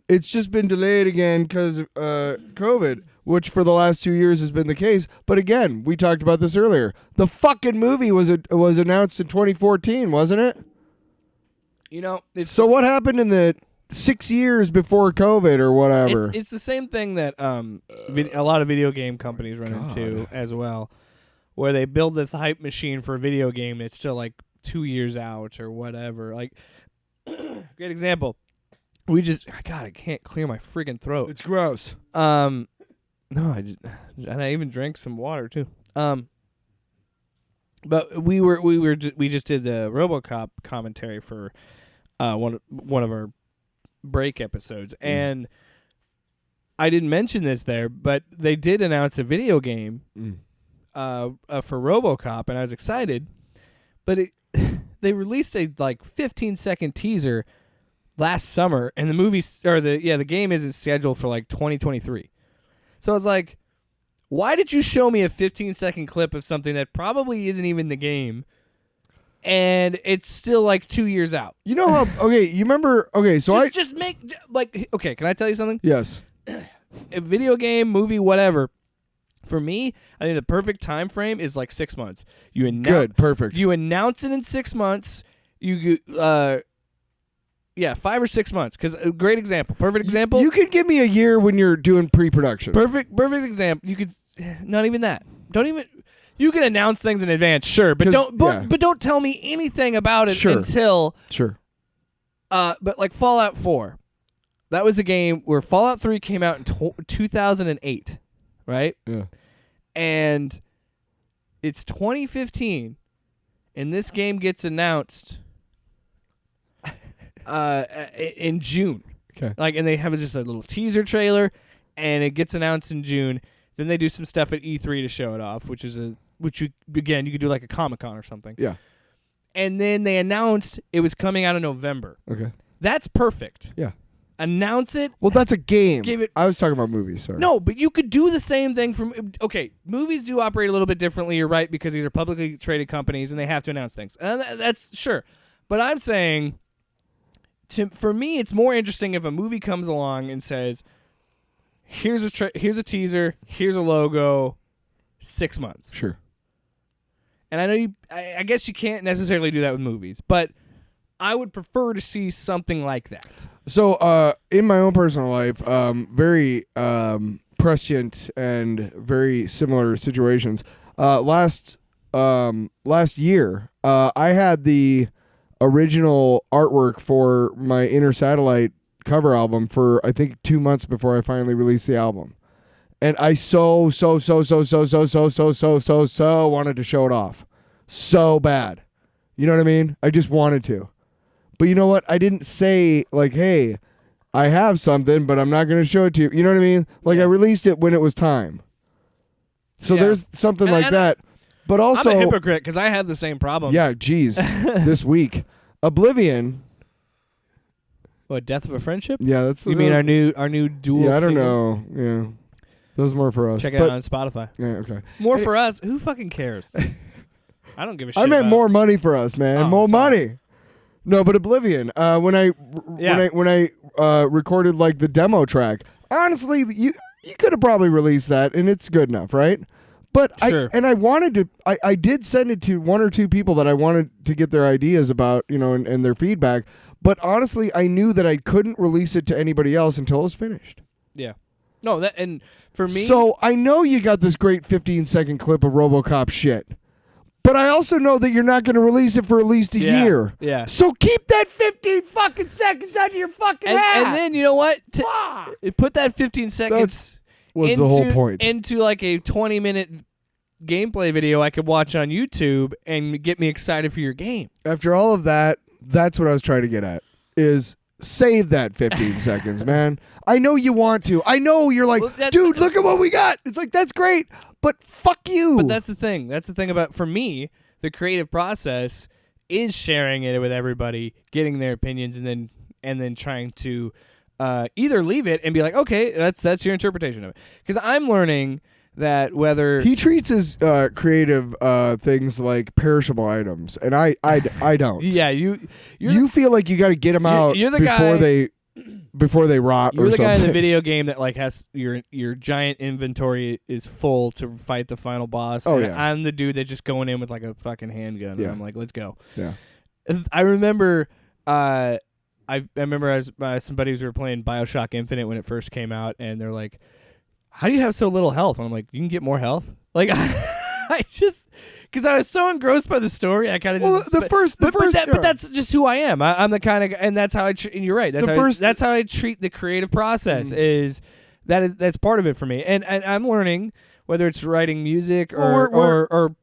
It's just been delayed again because of COVID, which for the last 2 years has been the case. But again, we talked about this earlier. The fucking movie was announced in 2014, wasn't it? So what happened in the 6 years before COVID or whatever? It's the same thing that a lot of video game companies run into as well, where they build this hype machine for a video game that's still like 2 years out or whatever. Like, great example. I can't clear my freaking throat. It's gross. No, and I even drank some water too. But we just did the RoboCop commentary for one of our break episodes, and I didn't mention this there, but they did announce a video game for RoboCop, and I was excited. But they released a 15-second teaser last summer, and the game isn't scheduled for 2023. So I was like, why did you show me a 15-second clip of something that probably isn't even the game, and it's still 2 years out? You know how? Okay, you remember? Okay, so just make okay. Can I tell you something? Yes. A video game, movie, whatever. For me, I think the perfect time frame is 6 months. Perfect. You announce it in 6 months. 5 or 6 months. Because a great example, perfect example. You could give me a year when you're doing pre-production. Perfect example. You could not even that. Don't even. You can announce things in advance, sure, but don't tell me anything about it until sure. But Fallout 4, that was a game where Fallout 3 came out in 2008, right? Yeah. And it's 2015, and this game gets announced in June. Okay. And they have just a little teaser trailer, and it gets announced in June. Then they do some stuff at E3 to show it off, which you could do a Comic-Con or something. Yeah. And then they announced it was coming out in November. Okay. That's perfect. Yeah. Announce it. Well, that's a game. I was talking about movies, sorry. No, but you could do the same thing movies do operate a little bit differently, you're right, because these are publicly traded companies and they have to announce things. And that's sure. But I'm saying, for me, it's more interesting if a movie comes along and says, here's a teaser, here's a logo, 6 months. Sure. And I know I guess you can't necessarily do that with movies, but I would prefer to see something like that. So, in my own personal life, very prescient and very similar situations. Last year, I had the original artwork for my Inner Satellite cover album for I think 2 months before I finally released the album, and I so wanted to show it off, so bad. You know what I mean? I just wanted to, but you know what? I didn't say hey, I have something, but I'm not going to show it to you. You know what I mean? I released it when it was time. So there's something that. But also, I'm a hypocrite because I had the same problem. Yeah, geez, this week, Oblivion. What, Death of a Friendship? Yeah, that's. You mean our new dual? Yeah, I don't single? know. Yeah, those are more for us. Check it out on Spotify. Yeah, okay. More for us. Who fucking cares? I don't give a shit. I meant about more money for us, man. Oh, more sorry. money. No, but Oblivion. When I recorded the demo track, honestly, you could have probably released that, and it's good enough, right? But sure. I wanted to. I did send it to one or two people that I wanted to get their ideas about, and their feedback. But honestly, I knew that I couldn't release it to anybody else until it was finished. Yeah. No, and for me. So I know you got this great 15-second clip of RoboCop shit. But I also know that you're not going to release it for at least a year. Yeah. So keep that 15 fucking seconds out of your fucking ass. And then, you know what? Put that 15 seconds was the whole point. Into a 20-minute gameplay video I could watch on YouTube and get me excited for your game. After all of that, that's what I was trying to get at, is save that 15 seconds, man. I know you want to. I know you're dude, look at what we got. It's that's great, but fuck you. But that's the thing. That's the thing about, for me, the creative process is sharing it with everybody, getting their opinions, and then trying to either leave it and be okay, that's your interpretation of it. Because I'm learning that whether He treats his creative things like perishable items, and I don't. yeah, You feel like you got to get them out you're the before they rot You're or the something. guy in the video game that like has your giant inventory is full to fight the final boss. Oh, and yeah. I'm the dude that's just going in with like a fucking handgun. Yeah. And I'm like, let's go. Yeah. I remember, I remember as some buddies were playing BioShock Infinite when it first came out, and they're like, "How do you have so little health?" And I'm like, "You can get more health." Like I just. Because I was so engrossed by the story, I kind of just. But that's just who I am. I'm the kind of, and that's how I. And you're right. That's how I treat the creative process. Is that's part of it for me, and I'm learning whether it's writing music or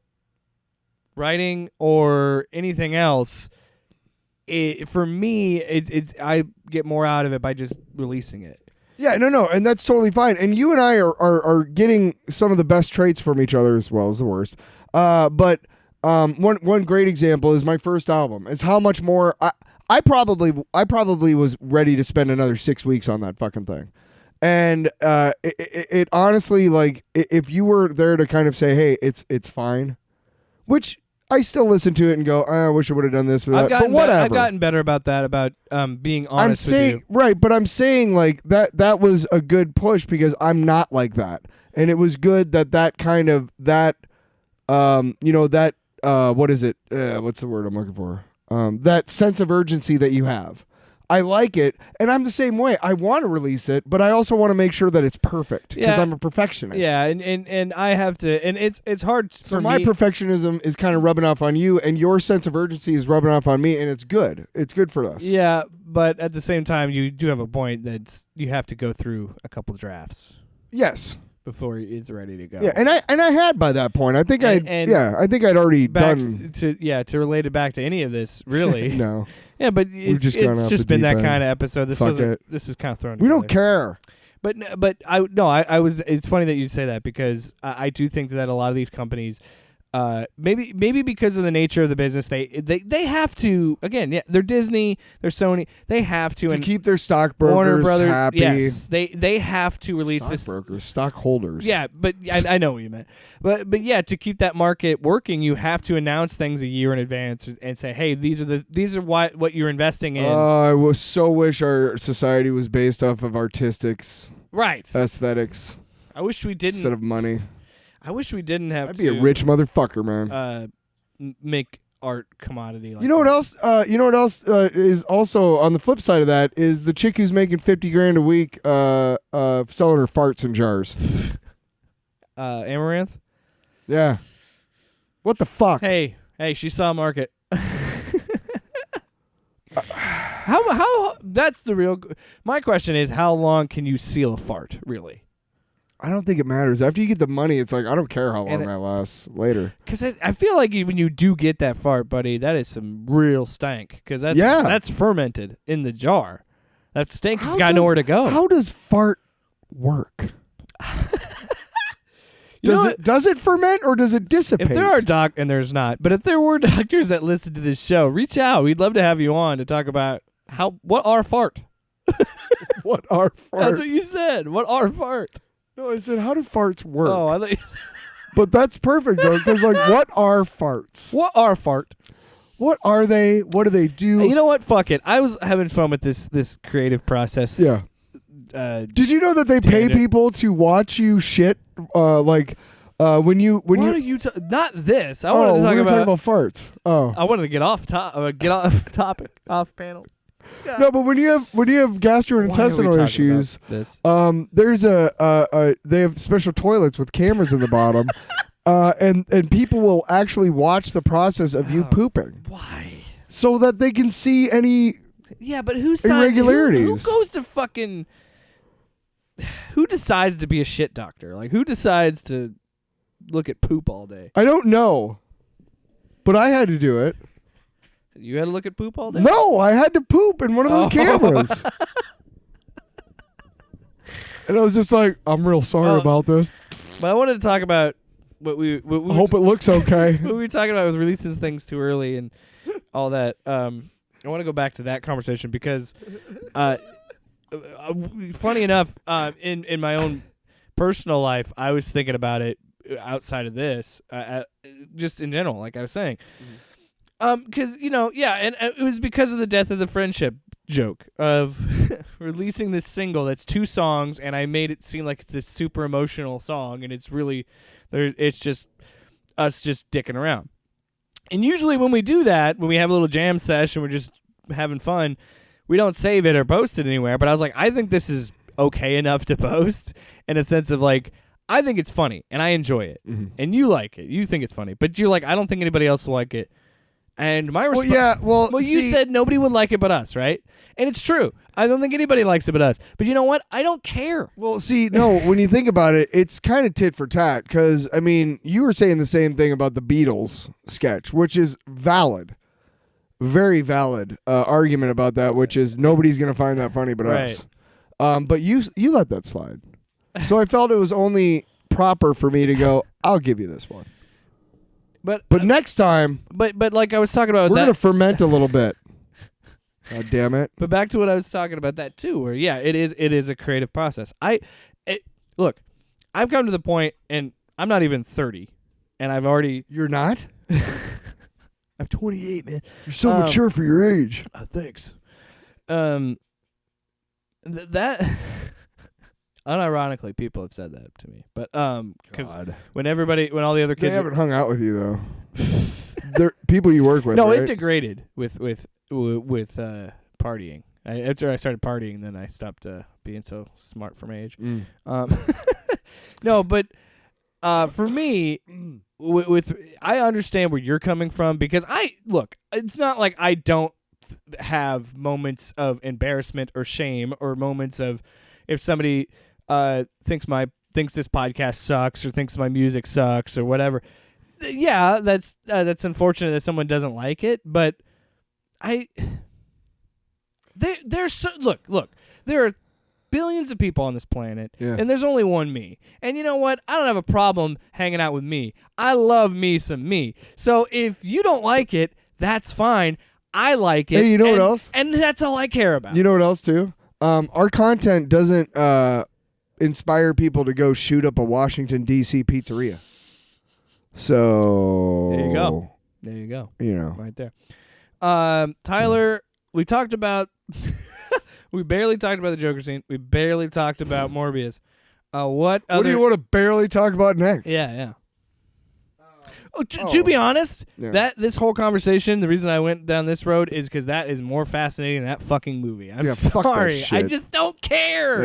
writing or anything else. For me, it's I get more out of it by just releasing it. Yeah, no, and that's totally fine. And you and I are getting some of the best traits from each other as well as the worst. But one great example is my first album. Is how much more I probably was ready to spend another 6 weeks on that fucking thing. And it honestly, like, if you were there to kind of say, hey, it's fine, which I still listen to it and go, I wish I would have done this or that. But whatever. I've gotten better about that, about being honest with you. Right, but I'm saying like that was a good push because I'm not like that. And it was good that kind of what is it? What's the word I'm looking for? That sense of urgency that you have. I like it, and I'm the same way. I want to release it, but I also want to make sure that it's perfect because I'm a perfectionist. Yeah, and I have to, and it's hard for me. My perfectionism is kind of rubbing off on you, and your sense of urgency is rubbing off on me, and it's good. It's good for us. Yeah, but at the same time, you do have a point that you have to go through a couple of drafts. Yes. Before it's ready to go. Yeah, and I had by that point. I think I'd already done to relate it back to any of this, really. No. Yeah, but it's just been that kind of episode. This was kind of thrown together. We don't care. But I was. It's funny that you say that because I do think that a lot of these companies, maybe because of the nature of the business, they have to, again, yeah, they're Disney, they're Sony, they have to and keep their stockbrokers Warner Brothers happy. Yes, they have to release stockholders. Yeah, but I know what you meant. But yeah, to keep that market working, you have to announce things a year in advance and say, hey, these are what you're investing in. I wish our society was based off of artistics, right? Aesthetics. I wish we didn't instead of money. I wish we didn't have I'd be a rich motherfucker, man. Make art commodity. Like you know what else? Is also on the flip side of that is the chick who's making $50,000 a week, selling her farts in jars. Amaranth. Yeah. What the fuck? Hey, she saw a market. How? That's the real. My question is, how long can you seal a fart? Really? I don't think it matters. After you get the money, it's like, I don't care how long that lasts later. Because I feel like when you do get that fart, buddy, that is some real stank. Because that's fermented in the jar. That stink has got nowhere to go. How does fart work? Does it ferment or does it dissipate? If there are and there's not, but if there were doctors that listen to this show, reach out. We'd love to have you on to talk about what are fart. What are fart? That's what you said. What are fart? No, I said, how do farts work? Oh, I thought but that's perfect, though, because, like, what are farts? What are fart? What are they? What do they do? You know what? Fuck it. I was having fun with this creative process. Yeah. Did you know that they pay people to watch you shit? When you what are you not this? I wanted to talk talking about farts. Oh, I wanted to get off topic, off panel. God. No, but when you have gastrointestinal issues, there's they have special toilets with cameras in the bottom, and people will actually watch the process of you pooping. Why? So that they can see any but who's irregularities. Who goes to fucking? Who decides to be a shit doctor? Like, who decides to look at poop all day? I don't know, but I had to do it. You had to look at poop all day? No, I had to poop in one of those cameras. And I was just like, I'm real sorry about this. But I wanted to talk about what we I hope it looks okay. What we were talking about with releasing things too early and all that. I want to go back to that conversation because funny enough, in my own personal life, I was thinking about it outside of this, just in general, like I was saying. Because, and it was because of the death of the friendship joke of releasing this single that's 2 songs, and I made it seem like it's this super emotional song, and it's really, it's just us just dicking around. And usually when we do that, when we have a little jam session, we're just having fun, we don't save it or post it anywhere. But I was like, I think this is okay enough to post in a sense of like, I think it's funny, and I enjoy it, and you like it. You think it's funny, but you're like, I don't think anybody else will like it. And my response, you said nobody would like it but us, right? And it's true. I don't think anybody likes it but us. But you know what? I don't care. Well, see, no, when you think about it, it's kind of tit for tat because, I mean, you were saying the same thing about the Beatles sketch, which is valid. Very valid argument about that, which is nobody's going to find that funny but us. But you let that slide. So I felt it was only proper for me to go, I'll give you this one. But next time, but like I was talking about, we're gonna ferment a little bit. God damn it! But back to what I was talking about that too, where it is a creative process. Look, I've come to the point, and I'm not even 30, and I've already. You're not? I'm 28, man. You're so mature for your age. Thanks. That. Unironically, people have said that to me, but because when all the other kids they haven't hung out with you though. They're people you work with. No, right? it degraded with partying. After I started partying, then I stopped being so smart for my age. No, but for me, I understand where you're coming from because it's not like I don't have moments of embarrassment or shame or moments of if somebody thinks this podcast sucks or thinks my music sucks or whatever. Yeah, that's unfortunate that someone doesn't like it, but look, there are billions of people on this planet, and there's only one me. And you know what? I don't have a problem hanging out with me. I love me some me. So if you don't like it, that's fine. I like it. Hey, you know what else? And that's all I care about. You know what else too? Our content doesn't inspire people to go shoot up a Washington, D.C. pizzeria. So there you go. There you go. You know. Right there. Tyler, we talked about we barely talked about the Joker scene. We barely taled about Morbius. What do you want to barely talk about next? Yeah. To be honest, that this whole conversation, the reason I went down this road is because that is more fascinating than that fucking movie. I'm sorry. I just don't care.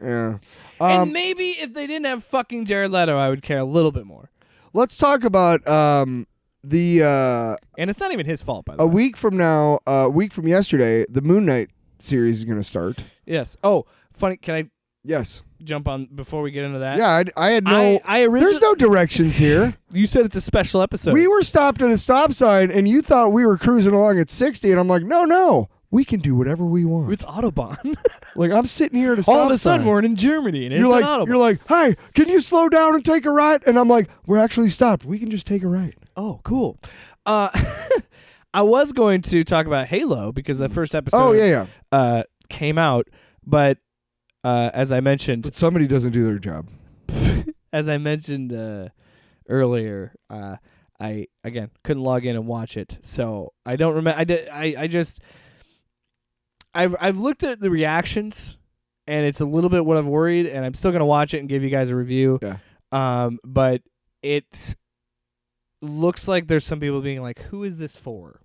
Yeah. And maybe if they didn't have fucking Jared Leto, I would care a little bit more. Let's talk about the... and it's not even his fault, by the way. A week from yesterday, the Moon Knight series is going to start. Yes. Oh, funny. Can I... Yes. Jump on before we get into that? Yeah, I had no... there's no directions here. You said it's a special episode. We were stopped at a stop sign, and you thought we were cruising along at 60, and I'm like, no. We can do whatever we want. It's Autobahn. Like, I'm sitting here at a stop sign. All of a sudden, we're in Germany, and it's an Autobahn. You're like, hey, can you slow down and take a right? And I'm like, we're actually stopped. We can just take a right. Oh, cool. I was going to talk about Halo, because the first episode came out, but as I mentioned... But somebody doesn't do their job. As I mentioned earlier, I, again, couldn't log in and watch it, so I don't remember... I've looked at the reactions, and it's a little bit what I've worried, and I'm still going to watch it and give you guys a review. Yeah. But it looks like there's some people being like, who is this for?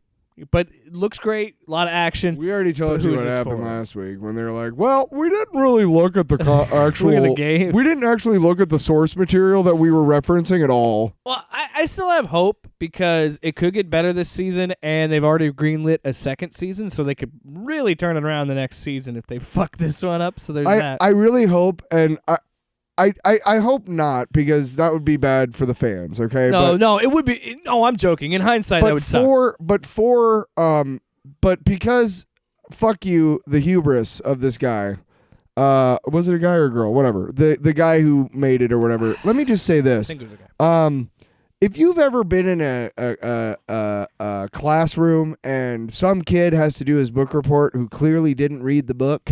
But it looks great, a lot of action. We already told you what happened last week when they were like, well, we didn't really look at the actual... Look at the games. We didn't actually look at the source material that we were referencing at all. Well, I still have hope because it could get better this season, and they've already greenlit a second season, so they could really turn it around the next season if they fuck this one up. So there's that. I really hope, and I hope not, because that would be bad for the fans, okay? No, it would be... No, I'm joking. In hindsight, that would suck. But because, fuck you, the hubris of this guy, was it a guy or a girl? Whatever. The guy who made it or whatever. Let me just say this. I think it was a guy. If you've ever been in a classroom and some kid has to do his book report who clearly didn't read the book,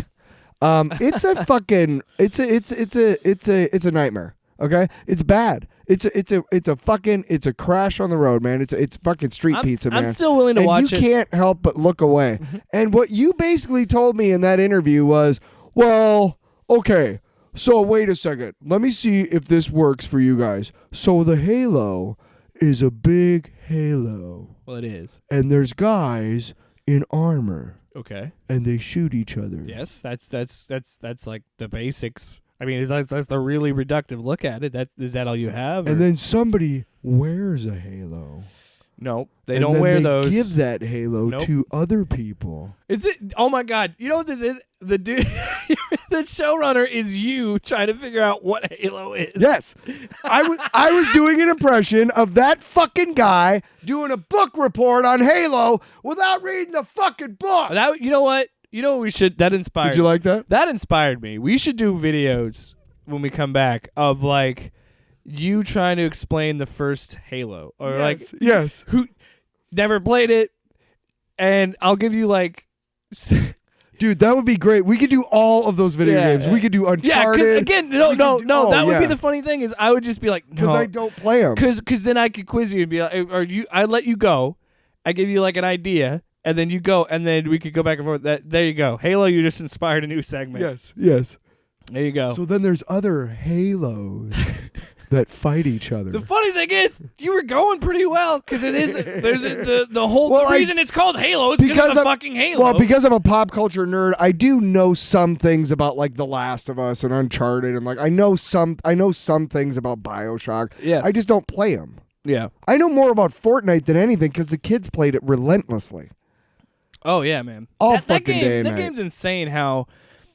It's a fucking it's a nightmare. Okay, it's bad. It's a crash on the road, man. It's fucking street pizza, man. I'm still willing to watch you it. You can't help but look away. And what you basically told me in that interview was, well, okay, so wait a second. Let me see if this works for you guys. So the Halo is a big halo. Well, it is. And there's guys in armor. Okay. And they shoot each other. Yes, that's like the basics. I mean, that's the really reductive look at it. Is that all you have? And then somebody wears a halo. No, they don't wear those. Give that halo to other people. Is it? Oh my God! You know what this is? The dude, the showrunner is you trying to figure out what Halo is. Yes, I was doing an impression of that fucking guy doing a book report on Halo without reading the fucking book. You know what? You know what we should. That inspired. Did you like that? That inspired me. We should do videos when we come back of like you trying to explain the first Halo or yes, who never played it, and I'll give you like. Dude, that would be great. We could do all of those video games. We could do Uncharted. Yeah, again, no. That would be the funny thing is I would just be like, no, because I don't play them. Because then I could quiz you and be like, I let you go, I give you like an idea, and then you go, and then we could go back and forth. There you go, Halo. You just inspired a new segment. Yes. There you go. So then there's other Halos that fight each other. The funny thing is, you were going pretty well because it is. There's the whole reason it's called Halo is because of fucking Halo. Well, because I'm a pop culture nerd, I do know some things about like The Last of Us and Uncharted, and like I know some things about BioShock. Yes. I just don't play them. Yeah. I know more about Fortnite than anything because the kids played it relentlessly. Oh yeah, man. That game's insane. How?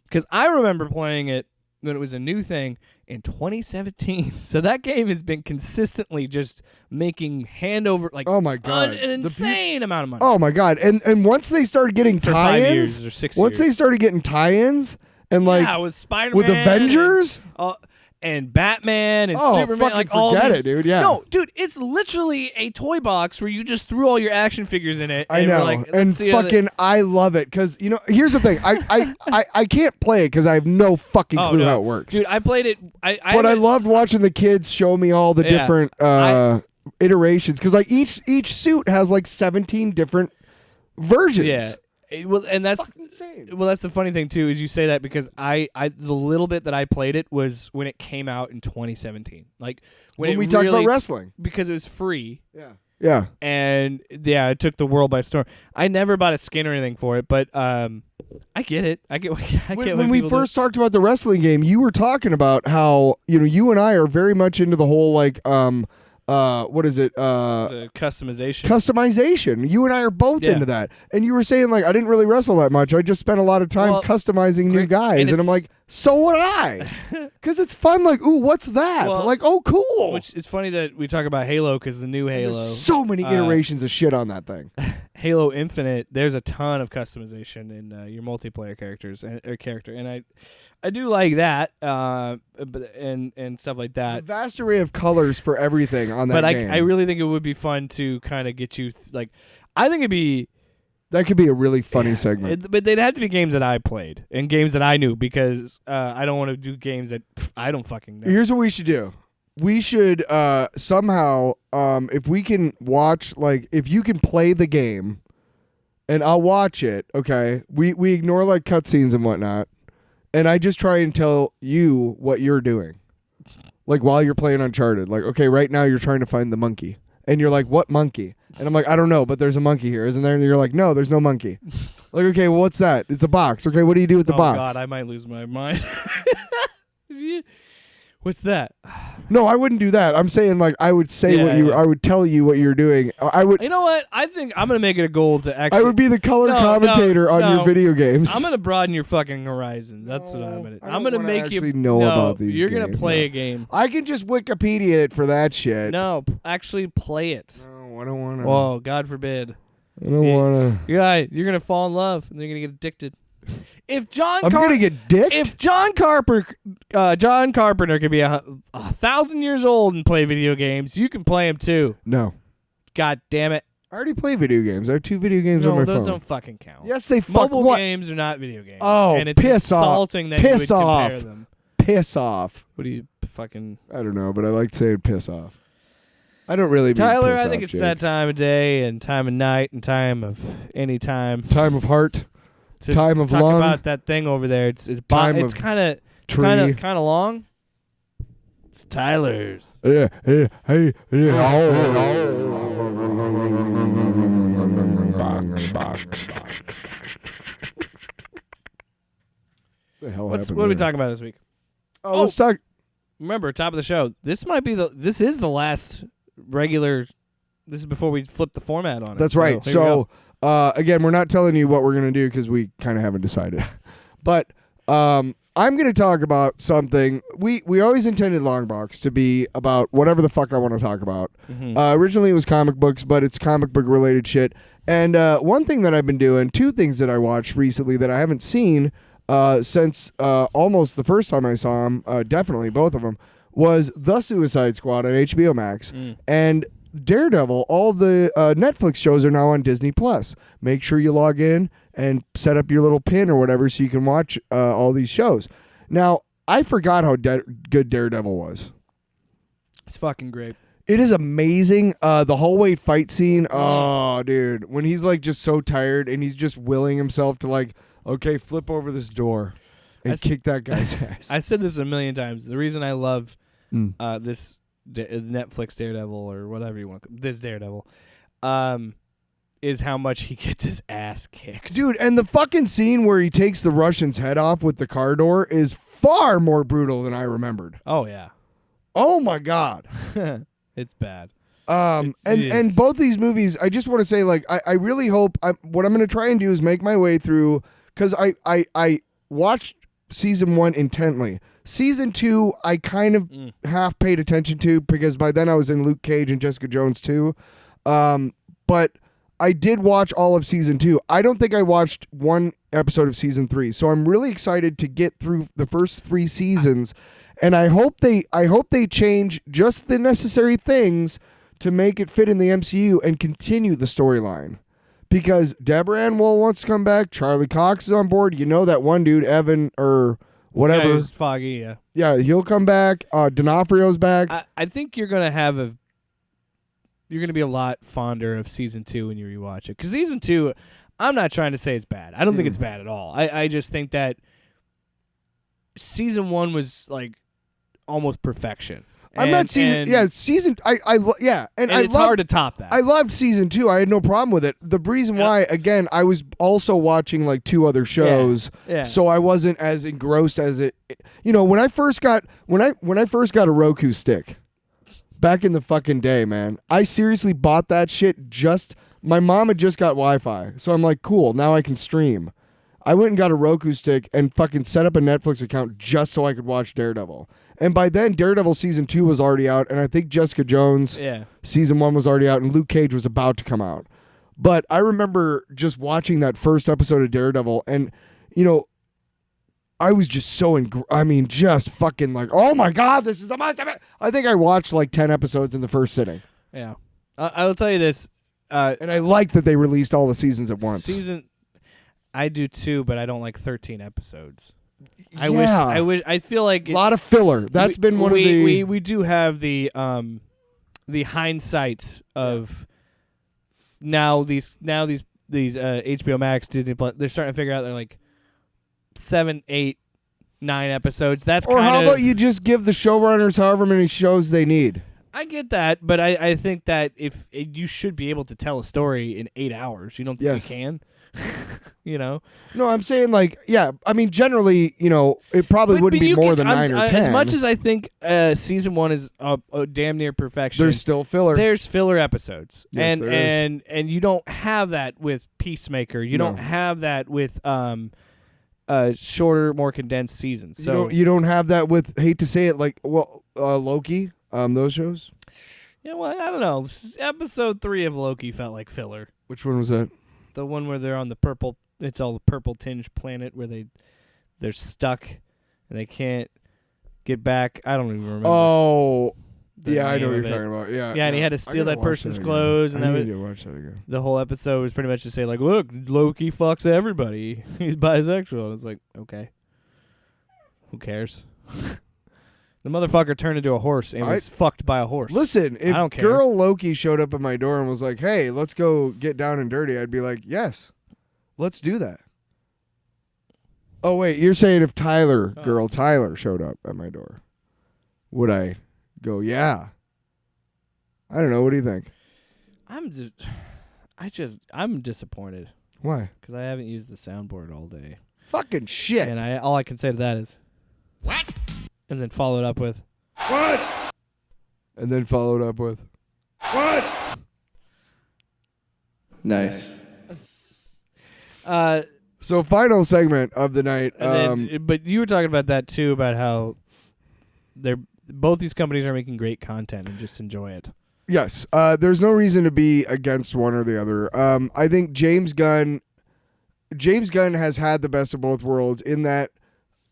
Because I remember playing it when it was a new thing in 2017. So that game has been consistently just making hand over like oh my god, an insane amount of money. Oh my god, and once they started getting for tie-ins, 5 years or 6 years. Once they started getting tie-ins and like with Spider-Man, with Avengers. And Batman and Superman, fucking like all forget these, it, dude. Yeah, no, dude, it's literally a toy box where you just threw all your action figures in it. I and know, we're like, and fucking, I love it because here's the thing, I can't play it because I have no fucking clue how it works, dude. I played it, but I loved watching the kids show me all the different iterations because like each suit has like 17 different versions. Yeah. Well, and that's insane. Well, that's the funny thing too is you say that because I the little bit that I played it was when it came out in 2017. Like when we talked about wrestling because it was free. Yeah. And it took the world by storm. I never bought a skin or anything for it, but I get it. I get when we first talked about the wrestling game, you were talking about how you and I are very much into the whole like what is it? The customization. Customization. You and I are both into that. And you were saying like I didn't really wrestle that much. I just spent a lot of time customizing new guys, and I'm like, so would I, because it's fun. Like, ooh, what's that? Like, oh, cool. Which it's funny that we talk about Halo because the new Halo. There's so many iterations of shit on that thing. Halo Infinite. There's a ton of customization in your multiplayer characters and I do like that, and stuff like that. A vast array of colors for everything on that game. But I really think it would be fun to kind of get you I think it'd be. That could be a really funny segment. But they'd have to be games that I played and games that I knew because I don't want to do games that I don't fucking know. Here's what we should do. We should somehow, if we can watch, like, if you can play the game, and I'll watch it. Okay, we ignore like cutscenes and whatnot. And I just try and tell you what you're doing. Like while you're playing Uncharted. Like, okay, right now you're trying to find the monkey. And you're like, what monkey? And I'm like, I don't know, but there's a monkey here, isn't there? And you're like, no, there's no monkey. Like, okay, well, what's that? It's a box. Okay, what do you do with the box? Oh, God, I might lose my mind. What's that? No, I wouldn't do that. I'm saying like I would say I would tell you what you're doing. I would. You know what? I think I'm gonna make it a goal to actually. I would be the color commentator on your video games. I'm gonna broaden your fucking horizons. That's what I'm gonna. I'm gonna make you know about these. You're games. gonna play a game. I can just Wikipedia it for that shit. No, actually play it. No, I don't want to. Oh, God forbid. I don't want to. Yeah, you're gonna fall in love and you're gonna get addicted. I'm gonna get dicked. If John Carpenter could be 1,000 years old and play video games, you can play them too. No. God damn it. I already play video games. I have 2 video games on No, my those phone. don't fucking count. Yes, they Mobile what? games are not video games. Oh, and it's piss off. insulting that Piss you would off. compare them. Piss off. What do you fucking... I don't know, but I like saying piss off. I don't really mean Tyler, piss I think off, it's Jake. that time of day and time of night and time of any time. Time of heart. To Time of talk lung. about that thing over there. It's Time it's of kind of tree. kind of long. It's Tyler's. Yeah, yeah, hey, the hell What happened are we there? talking about this week? Oh, let's talk. Remember, top of the show. This is the last regular. This is before we flip the format on it. That's right. here we go. So, again, we're not telling you what we're going to do because we kind of haven't decided. But I'm going to talk about something. We always intended Longbox to be about whatever the fuck I want to talk about. Mhm. Originally, it was comic books, but it's comic book related shit. And one thing that I've been doing, 2 things that I watched recently that I haven't seen since almost the first time I saw them, definitely both of them, was The Suicide Squad on HBO Max. And Daredevil. All the Netflix shows are now on Disney Plus. Make sure you log in and set up your little pin or whatever so you can watch all these shows. Now, I forgot how good Daredevil was. It's fucking great. It is amazing. The hallway fight scene. Oh, dude. When he's like just so tired and he's just willing himself to like, okay, flip over this door and kick that guy's ass. I said this a million times. The reason I love Mm. this Netflix Daredevil or whatever you want, this Daredevil, is how much he gets his ass kicked. Dude, and the fucking scene where he takes the Russian's head off with the car door is far more brutal than I remembered. Oh, yeah. Oh, my God. It's bad. And both these movies, I just want to say, like, I really hope, what I'm going to try and do is make my way through, because I watched season 1 intently. Season 2, I kind of half paid attention to, because by then I was in Luke Cage and Jessica Jones too. But I did watch all of season 2. I don't think I watched one episode of season 3. So I'm really excited to get through the first 3 seasons. And I hope they change just the necessary things to make it fit in the MCU and continue the storyline. Because Deborah Ann Woll wants to come back. Charlie Cox is on board. You know that one dude, Evan, or whatever. Yeah, it's Foggy, yeah. Yeah, he'll come back. D'Onofrio's back. I think you're going to be a lot fonder of season 2 when you rewatch it. Because season 2, I'm not trying to say it's bad. I don't think it's bad at all. I just think that season 1 was like almost perfection. I'm not season. Yeah, season. And it's hard to top that. I loved season 2. I had no problem with it. The reason why, again, I was also watching like 2 other shows, so I wasn't as engrossed as it. You know, when I first got a Roku stick, back in the fucking day, man, I seriously bought that shit. My mom had just got Wi-Fi, so I'm like, cool, now I can stream. I went and got a Roku stick and fucking set up a Netflix account just so I could watch Daredevil. And by then, Daredevil season 2 was already out, and I think Jessica Jones season 1 was already out, and Luke Cage was about to come out. But I remember just watching that first episode of Daredevil, and, you know, I was just so, just fucking like, oh my God, this is the most. I think I watched like 10 episodes in the first sitting. Yeah. I will tell you this. And I like that they released all the seasons at once. I do too, but I don't like 13 episodes. I Yeah. wish. I feel like A lot of filler. That's been one of the. We do have the hindsight of now these HBO Max, Disney Plus. They're starting to figure out they're like 7, 8, 9 episodes. That's or how about you just give the showrunners however many shows they need? I get that, but I think that if you should be able to tell a story in 8 hours. You don't think you can? You know? No, I'm saying like, yeah. I mean, generally, you know, it probably wouldn't be more than 9 or 10. As much as I think season 1 is a damn near perfection, there's still filler. There's filler episodes, Yes, and you don't have that with Peacemaker. You don't have that with shorter, more condensed seasons. So you don't have that with, hate to say it, like Loki. Those shows. Yeah, well, I don't know. Episode 3 of Loki felt like filler. Which one was that? The one where they're on the purple. It's all the purple tinged planet where they're stuck and they can't get back. I don't even remember. Oh, Yeah, I name know what of you're it. talking about. Yeah. Yeah, and he had to I steal gotta that watch person's again. clothes, and I that need was, to watch that again. the whole episode was pretty much to say like, look, Loki fucks everybody. He's bisexual. And it's like, okay, who cares? The motherfucker turned into a horse and was fucked by a horse. Listen, I don't if care. girl Loki showed up at my door and was like, "Hey, let's go get down and dirty," I'd be like, "Yes, let's do that." Oh wait, you're saying if girl Tyler showed up at my door, would I go, "Yeah"? I don't know. What do you think? I'm disappointed Why? because I haven't used the soundboard all day, Fucking shit. and all I can say to that is What? and then follow it up with What? And then followed up with what? Nice. So final segment of the night. But you were talking about that too, about how both these companies are making great content and just enjoy it. Yes. There's no reason to be against one or the other. I think James Gunn has had the best of both worlds in that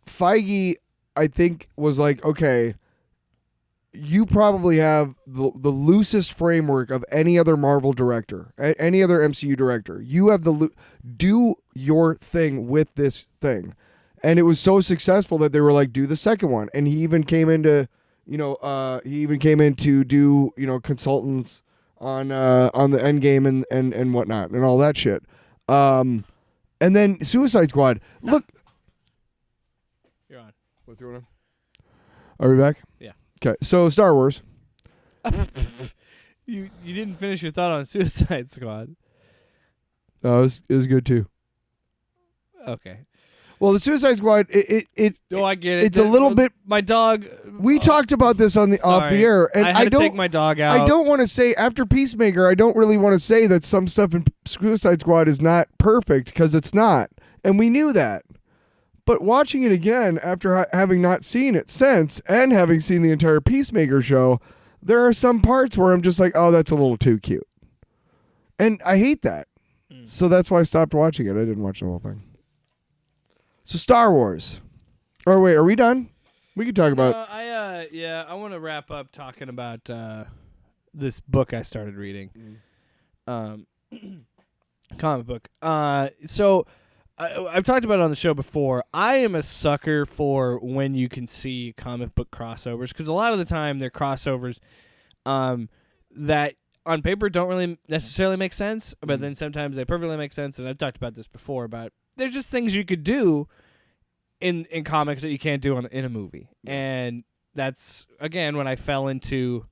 Feige, I think, was like, okay, you probably have the loosest framework of any other Marvel director, any other MCU director. You have do your thing with this thing. And it was so successful that they were like, do the second one. And he even came into, do, consultants on the end game and whatnot and all that shit. And then Suicide Squad. Stop. Look. You're on. What's going on? Are we back? Yeah. Okay. So Star Wars. You didn't finish your thought on Suicide Squad. It was good too. Okay. Well, the Suicide Squad, Oh, I get it. it's a little bit. My dog. We talked about this on the off the Sorry. air, and I had to don't take my dog out. I don't want to say after Peacemaker. I don't really want to say that some stuff in Suicide Squad is not perfect because it's not, and we knew that. But watching it again after having not seen it since and having seen the entire Peacemaker show, there are some parts where I'm just like, oh, that's a little too cute, and I hate that. So that's why I stopped watching it. I didn't watch the whole thing. So Star Wars. Or wait, are we done? We can talk about. I want to wrap up talking about this book I started reading. Comic book. So I've talked about it on the show before. I am a sucker for when you can see comic book crossovers, because a lot of the time they're crossovers that on paper don't really necessarily make sense, but then sometimes they perfectly make sense. And I've talked about this before, about there's just things you could do in comics that you can't do in a movie. And that's, again, when I fell into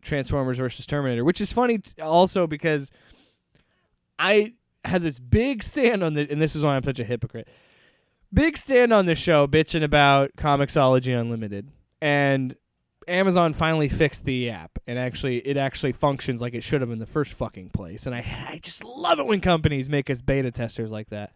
Transformers versus Terminator, which is funny also because I had this big stand on and this is why I'm such a hypocrite, big stand on the show bitching about Comixology Unlimited. And Amazon finally fixed the app, and it actually functions like it should have in the first fucking place. And I just love it when companies make us beta testers like that.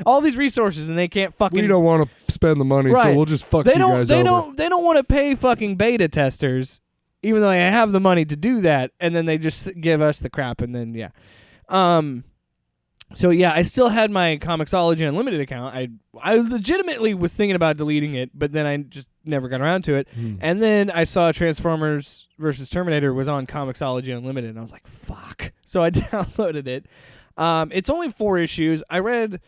All these resources, and they can't fucking. We don't want to spend the money, so we'll just fuck you guys over. They don't want to pay fucking beta testers, even though they have the money to do that, and then they just give us the crap, and then yeah. So yeah, I still had my Comixology Unlimited account. I legitimately was thinking about deleting it, but then I just never got around to it. And then I saw Transformers versus Terminator was on Comixology Unlimited, and I was like, fuck. So I downloaded it. It's only 4 issues. I read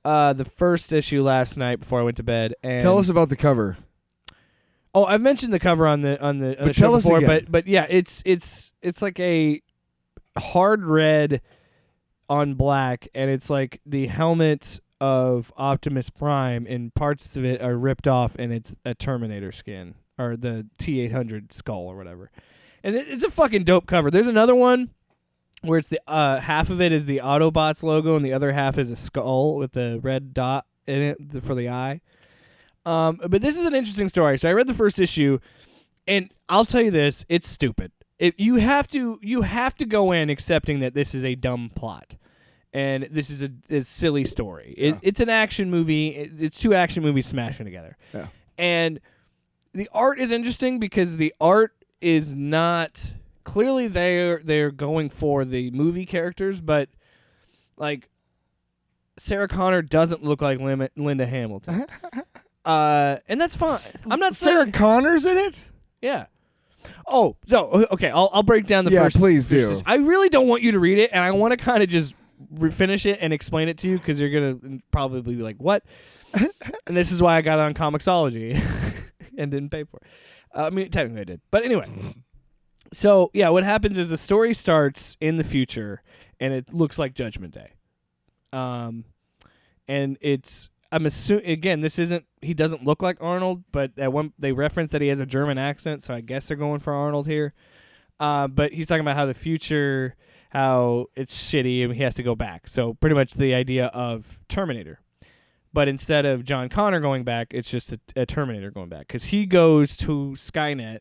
the first issue last night before I went to bed. And tell us about the cover. Oh, I've mentioned the cover on the show before, but yeah, it's like a hard red on black, and it's like the helmet of Optimus Prime, and parts of it are ripped off, and it's a Terminator skin, or the T-800 skull or whatever. And it's a fucking dope cover. There's another one where it's the half of it is the Autobots logo, and the other half is a skull with the red dot in it for the eye. But this is an interesting story. So I read the first issue, and I'll tell you this, it's stupid. You have to go in accepting that this is a dumb plot, and this is a silly story. Yeah. It's an action movie. It's 2 action movies smashing together. Yeah. And the art is interesting because the art is not clearly they're going for the movie characters, but like Sarah Connor doesn't look like Linda Hamilton. And that's fine. I'm not Sarah saying. Connor's in it. Yeah. Oh, so okay. I'll break down the first. Yeah, please do. I really don't want you to read it, and I want to kind of just finish it and explain it to you because you're gonna probably be like, "What?" And this is why I got on Comixology and didn't pay for it. I mean, technically I did, but anyway. So yeah, what happens is the story starts in the future, and it looks like Judgment Day. And I'm assuming again, this isn't. He doesn't look like Arnold, but at one they reference that he has a German accent, so I guess they're going for Arnold here. But he's talking about how the future, how it's shitty, and he has to go back. So pretty much the idea of Terminator, but instead of John Connor going back, it's just a Terminator going back because he goes to Skynet,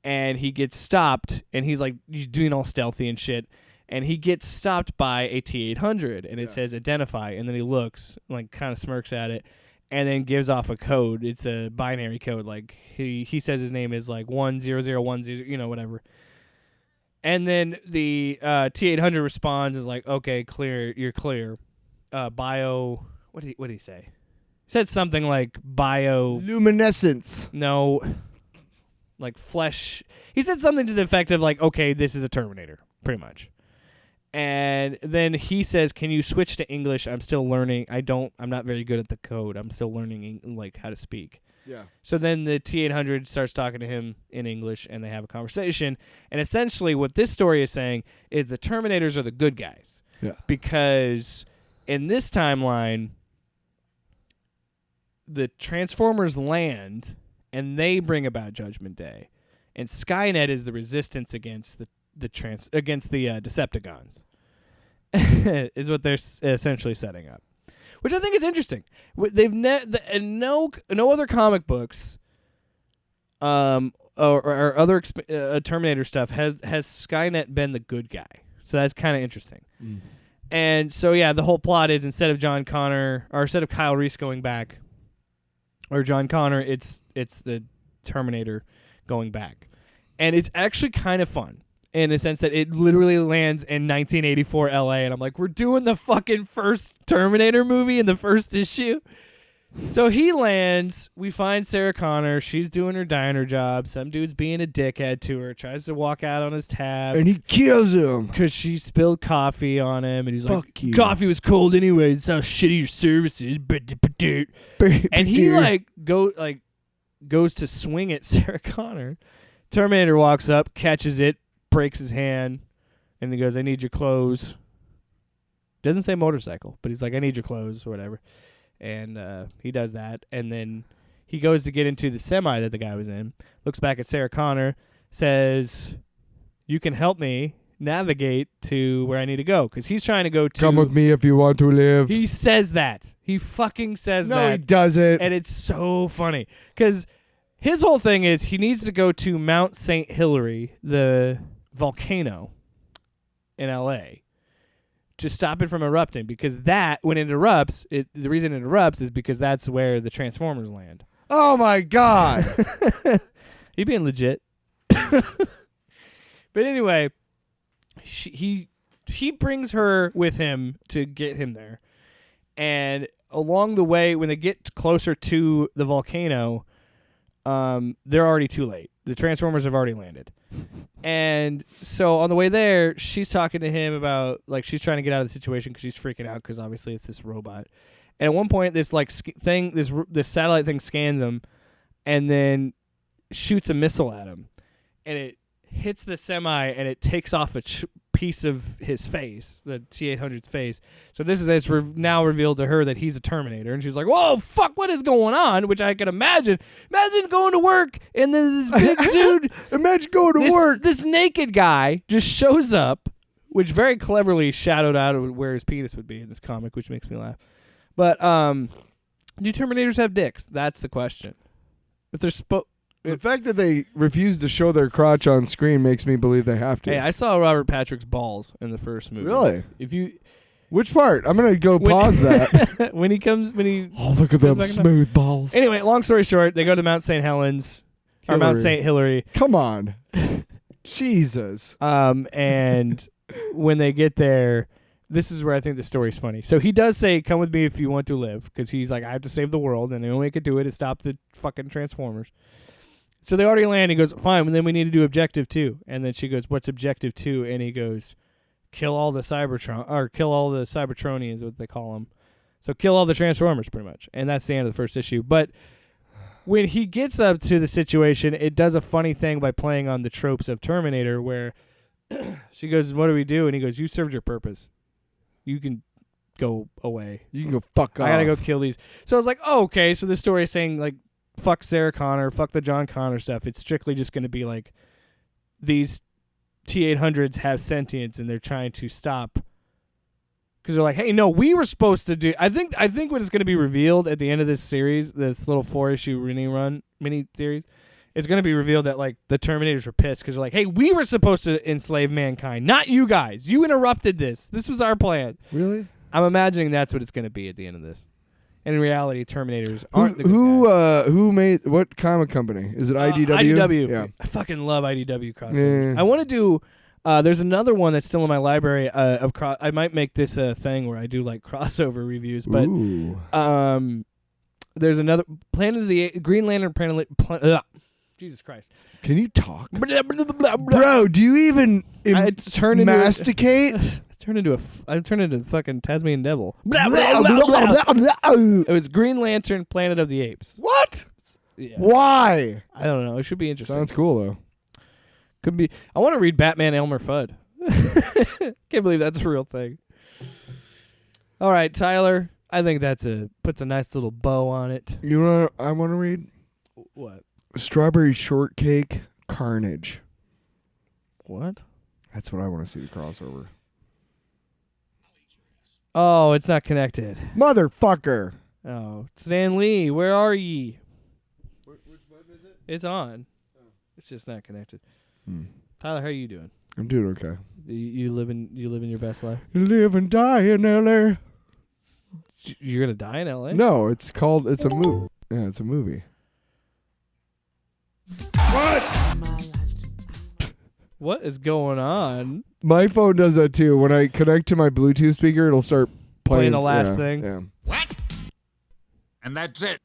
and he gets stopped, and he's doing all stealthy and shit. And he gets stopped by a T-800, and it says identify, and then he looks, kind of smirks at it, and then gives off a code. It's a binary code. He says his name is 10010, whatever. And then the T-800 responds is okay, clear, you're clear. Bio, what did he say? He said something like bio. Luminescence. No, flesh. He said something to the effect of okay, this is a Terminator, pretty much. And then he says, "Can you switch to English? I'm still learning. I'm not very good at the code. I'm still learning how to speak." Yeah. So then the T-800 starts talking to him in English, and they have a conversation. And essentially, what this story is saying is the Terminators are the good guys. Yeah. Because in this timeline, the Transformers land, and they bring about Judgment Day, and Skynet is the resistance against the Decepticons. Is what they're essentially setting up, which I think is interesting. They've no other comic books, or other Terminator stuff has Skynet been the good guy. So that's kind of interesting. Mm. And so yeah, the whole plot is instead of Kyle Reese going back, or John Connor, it's the Terminator going back, and it's actually kind of fun. In a sense that it literally lands in 1984 LA, and I'm like, we're doing the fucking first Terminator movie in the first issue. So he lands, we find Sarah Connor, she's doing her diner job, some dude's being a dickhead to her, tries to walk out on his tab. And he kills him. Because she spilled coffee on him, and he's Fuck like, you. Coffee was cold anyway, it's how shitty your service is. And he goes to swing at Sarah Connor. Terminator walks up, catches it, breaks his hand, and he goes, "I need your clothes." Doesn't say motorcycle, but he's like, "I need your clothes," or whatever. And he does that, and then he goes to get into the semi that the guy was in, looks back at Sarah Connor, says, "You can help me navigate to where I need to go," because he's trying to go to... Come with me if you want to live. He says that. He fucking says that. No, he doesn't. And it's so funny, because his whole thing is he needs to go to Mount St. Hilary, the volcano in LA, to stop it from erupting, because when it erupts, the reason it erupts is because that's where the Transformers land. Oh my god. He being legit. But anyway, he brings her with him to get him there, and along the way, when they get closer to the volcano, they're already too late. The Transformers have already landed. And so on the way there, she's talking to him about, she's trying to get out of the situation because she's freaking out because obviously it's this robot. And at one point, this this satellite thing scans him and then shoots a missile at him. And it hits the semi and it takes off a piece of his face, the T-800's face. So this is it's now revealed to her that he's a Terminator, and she's like, "Whoa, fuck! What is going on?" Which I can imagine. Imagine going to work and then this big dude. Imagine going to work. This naked guy just shows up, which very cleverly shadowed out of where his penis would be in this comic, which makes me laugh. But do Terminators have dicks? That's the question. If they're the fact that they refuse to show their crotch on screen makes me believe they have to. Hey, I saw Robert Patrick's balls in the first movie. Really? Which part? I'm gonna go pause that. when he oh, look at them smooth balls. Anyway, long story short, they go to Mount St. Helens or Mount St. Hilary. Come on, Jesus. And when they get there, this is where I think the story's funny. So he does say, "Come with me if you want to live," because he's like, "I have to save the world, and the only way I could do it is stop the fucking Transformers." So they already land. He goes, "Fine, and then we need to do objective 2." And then she goes, "What's objective 2?" And he goes, "Kill all the Cybertronians," what they call them. So kill all the Transformers, pretty much. And that's the end of the first issue. But when he gets up to the situation, it does a funny thing by playing on the tropes of Terminator, where she goes, "What do we do?" And he goes, "You served your purpose. You can go away. You can go fuck off. I gotta go kill these." So I was like, oh, okay. So this story is saying, like, fuck Sarah Connor, fuck the John Connor stuff. It's strictly just going to be like these T-800s have sentience and they're trying to stop. Because they're like, hey, no, we were supposed to do. I think what is going to be revealed at the end of this series, this little 4-issue mini series, it's going to be revealed that, like, the Terminators were pissed because they're like, hey, we were supposed to enslave mankind, not you guys. You interrupted this. This was our plan. Really? I'm imagining that's what it's going to be at the end of this. And in reality, Terminators aren't the good guys. Who made what comic company? Is it IDW? IDW. Yeah. I fucking love IDW crossovers. Yeah. I want to do. There's another one that's still in my library. I might make this a thing where I do like crossover reviews. But Ooh. There's another Green Lantern Jesus Christ. Can you talk, bro? Do you even masticate? I turned into fucking Tasmanian devil. It was Green Lantern, Planet of the Apes. What? Yeah. Why? I don't know. It should be interesting. Sounds cool though. Could be. I want to read Batman Elmer Fudd. Can't believe that's a real thing. All right, Tyler. I think puts a nice little bow on it. You know what I want to read? What? Strawberry Shortcake Carnage. What? That's what I want to see the crossover. Oh, it's not connected. Motherfucker. Oh, Stan Lee, where are ye? Which button is it? It's on. Oh. It's just not connected. Tyler, how are you doing? I'm doing okay. You living your best life? Live and die in L.A. You're gonna die in L.A.? No, it's a movie. Yeah, it's a movie. What is going on? My phone does that too. When I connect to my Bluetooth speaker, it'll start playing the last thing. Yeah. What? And that's it.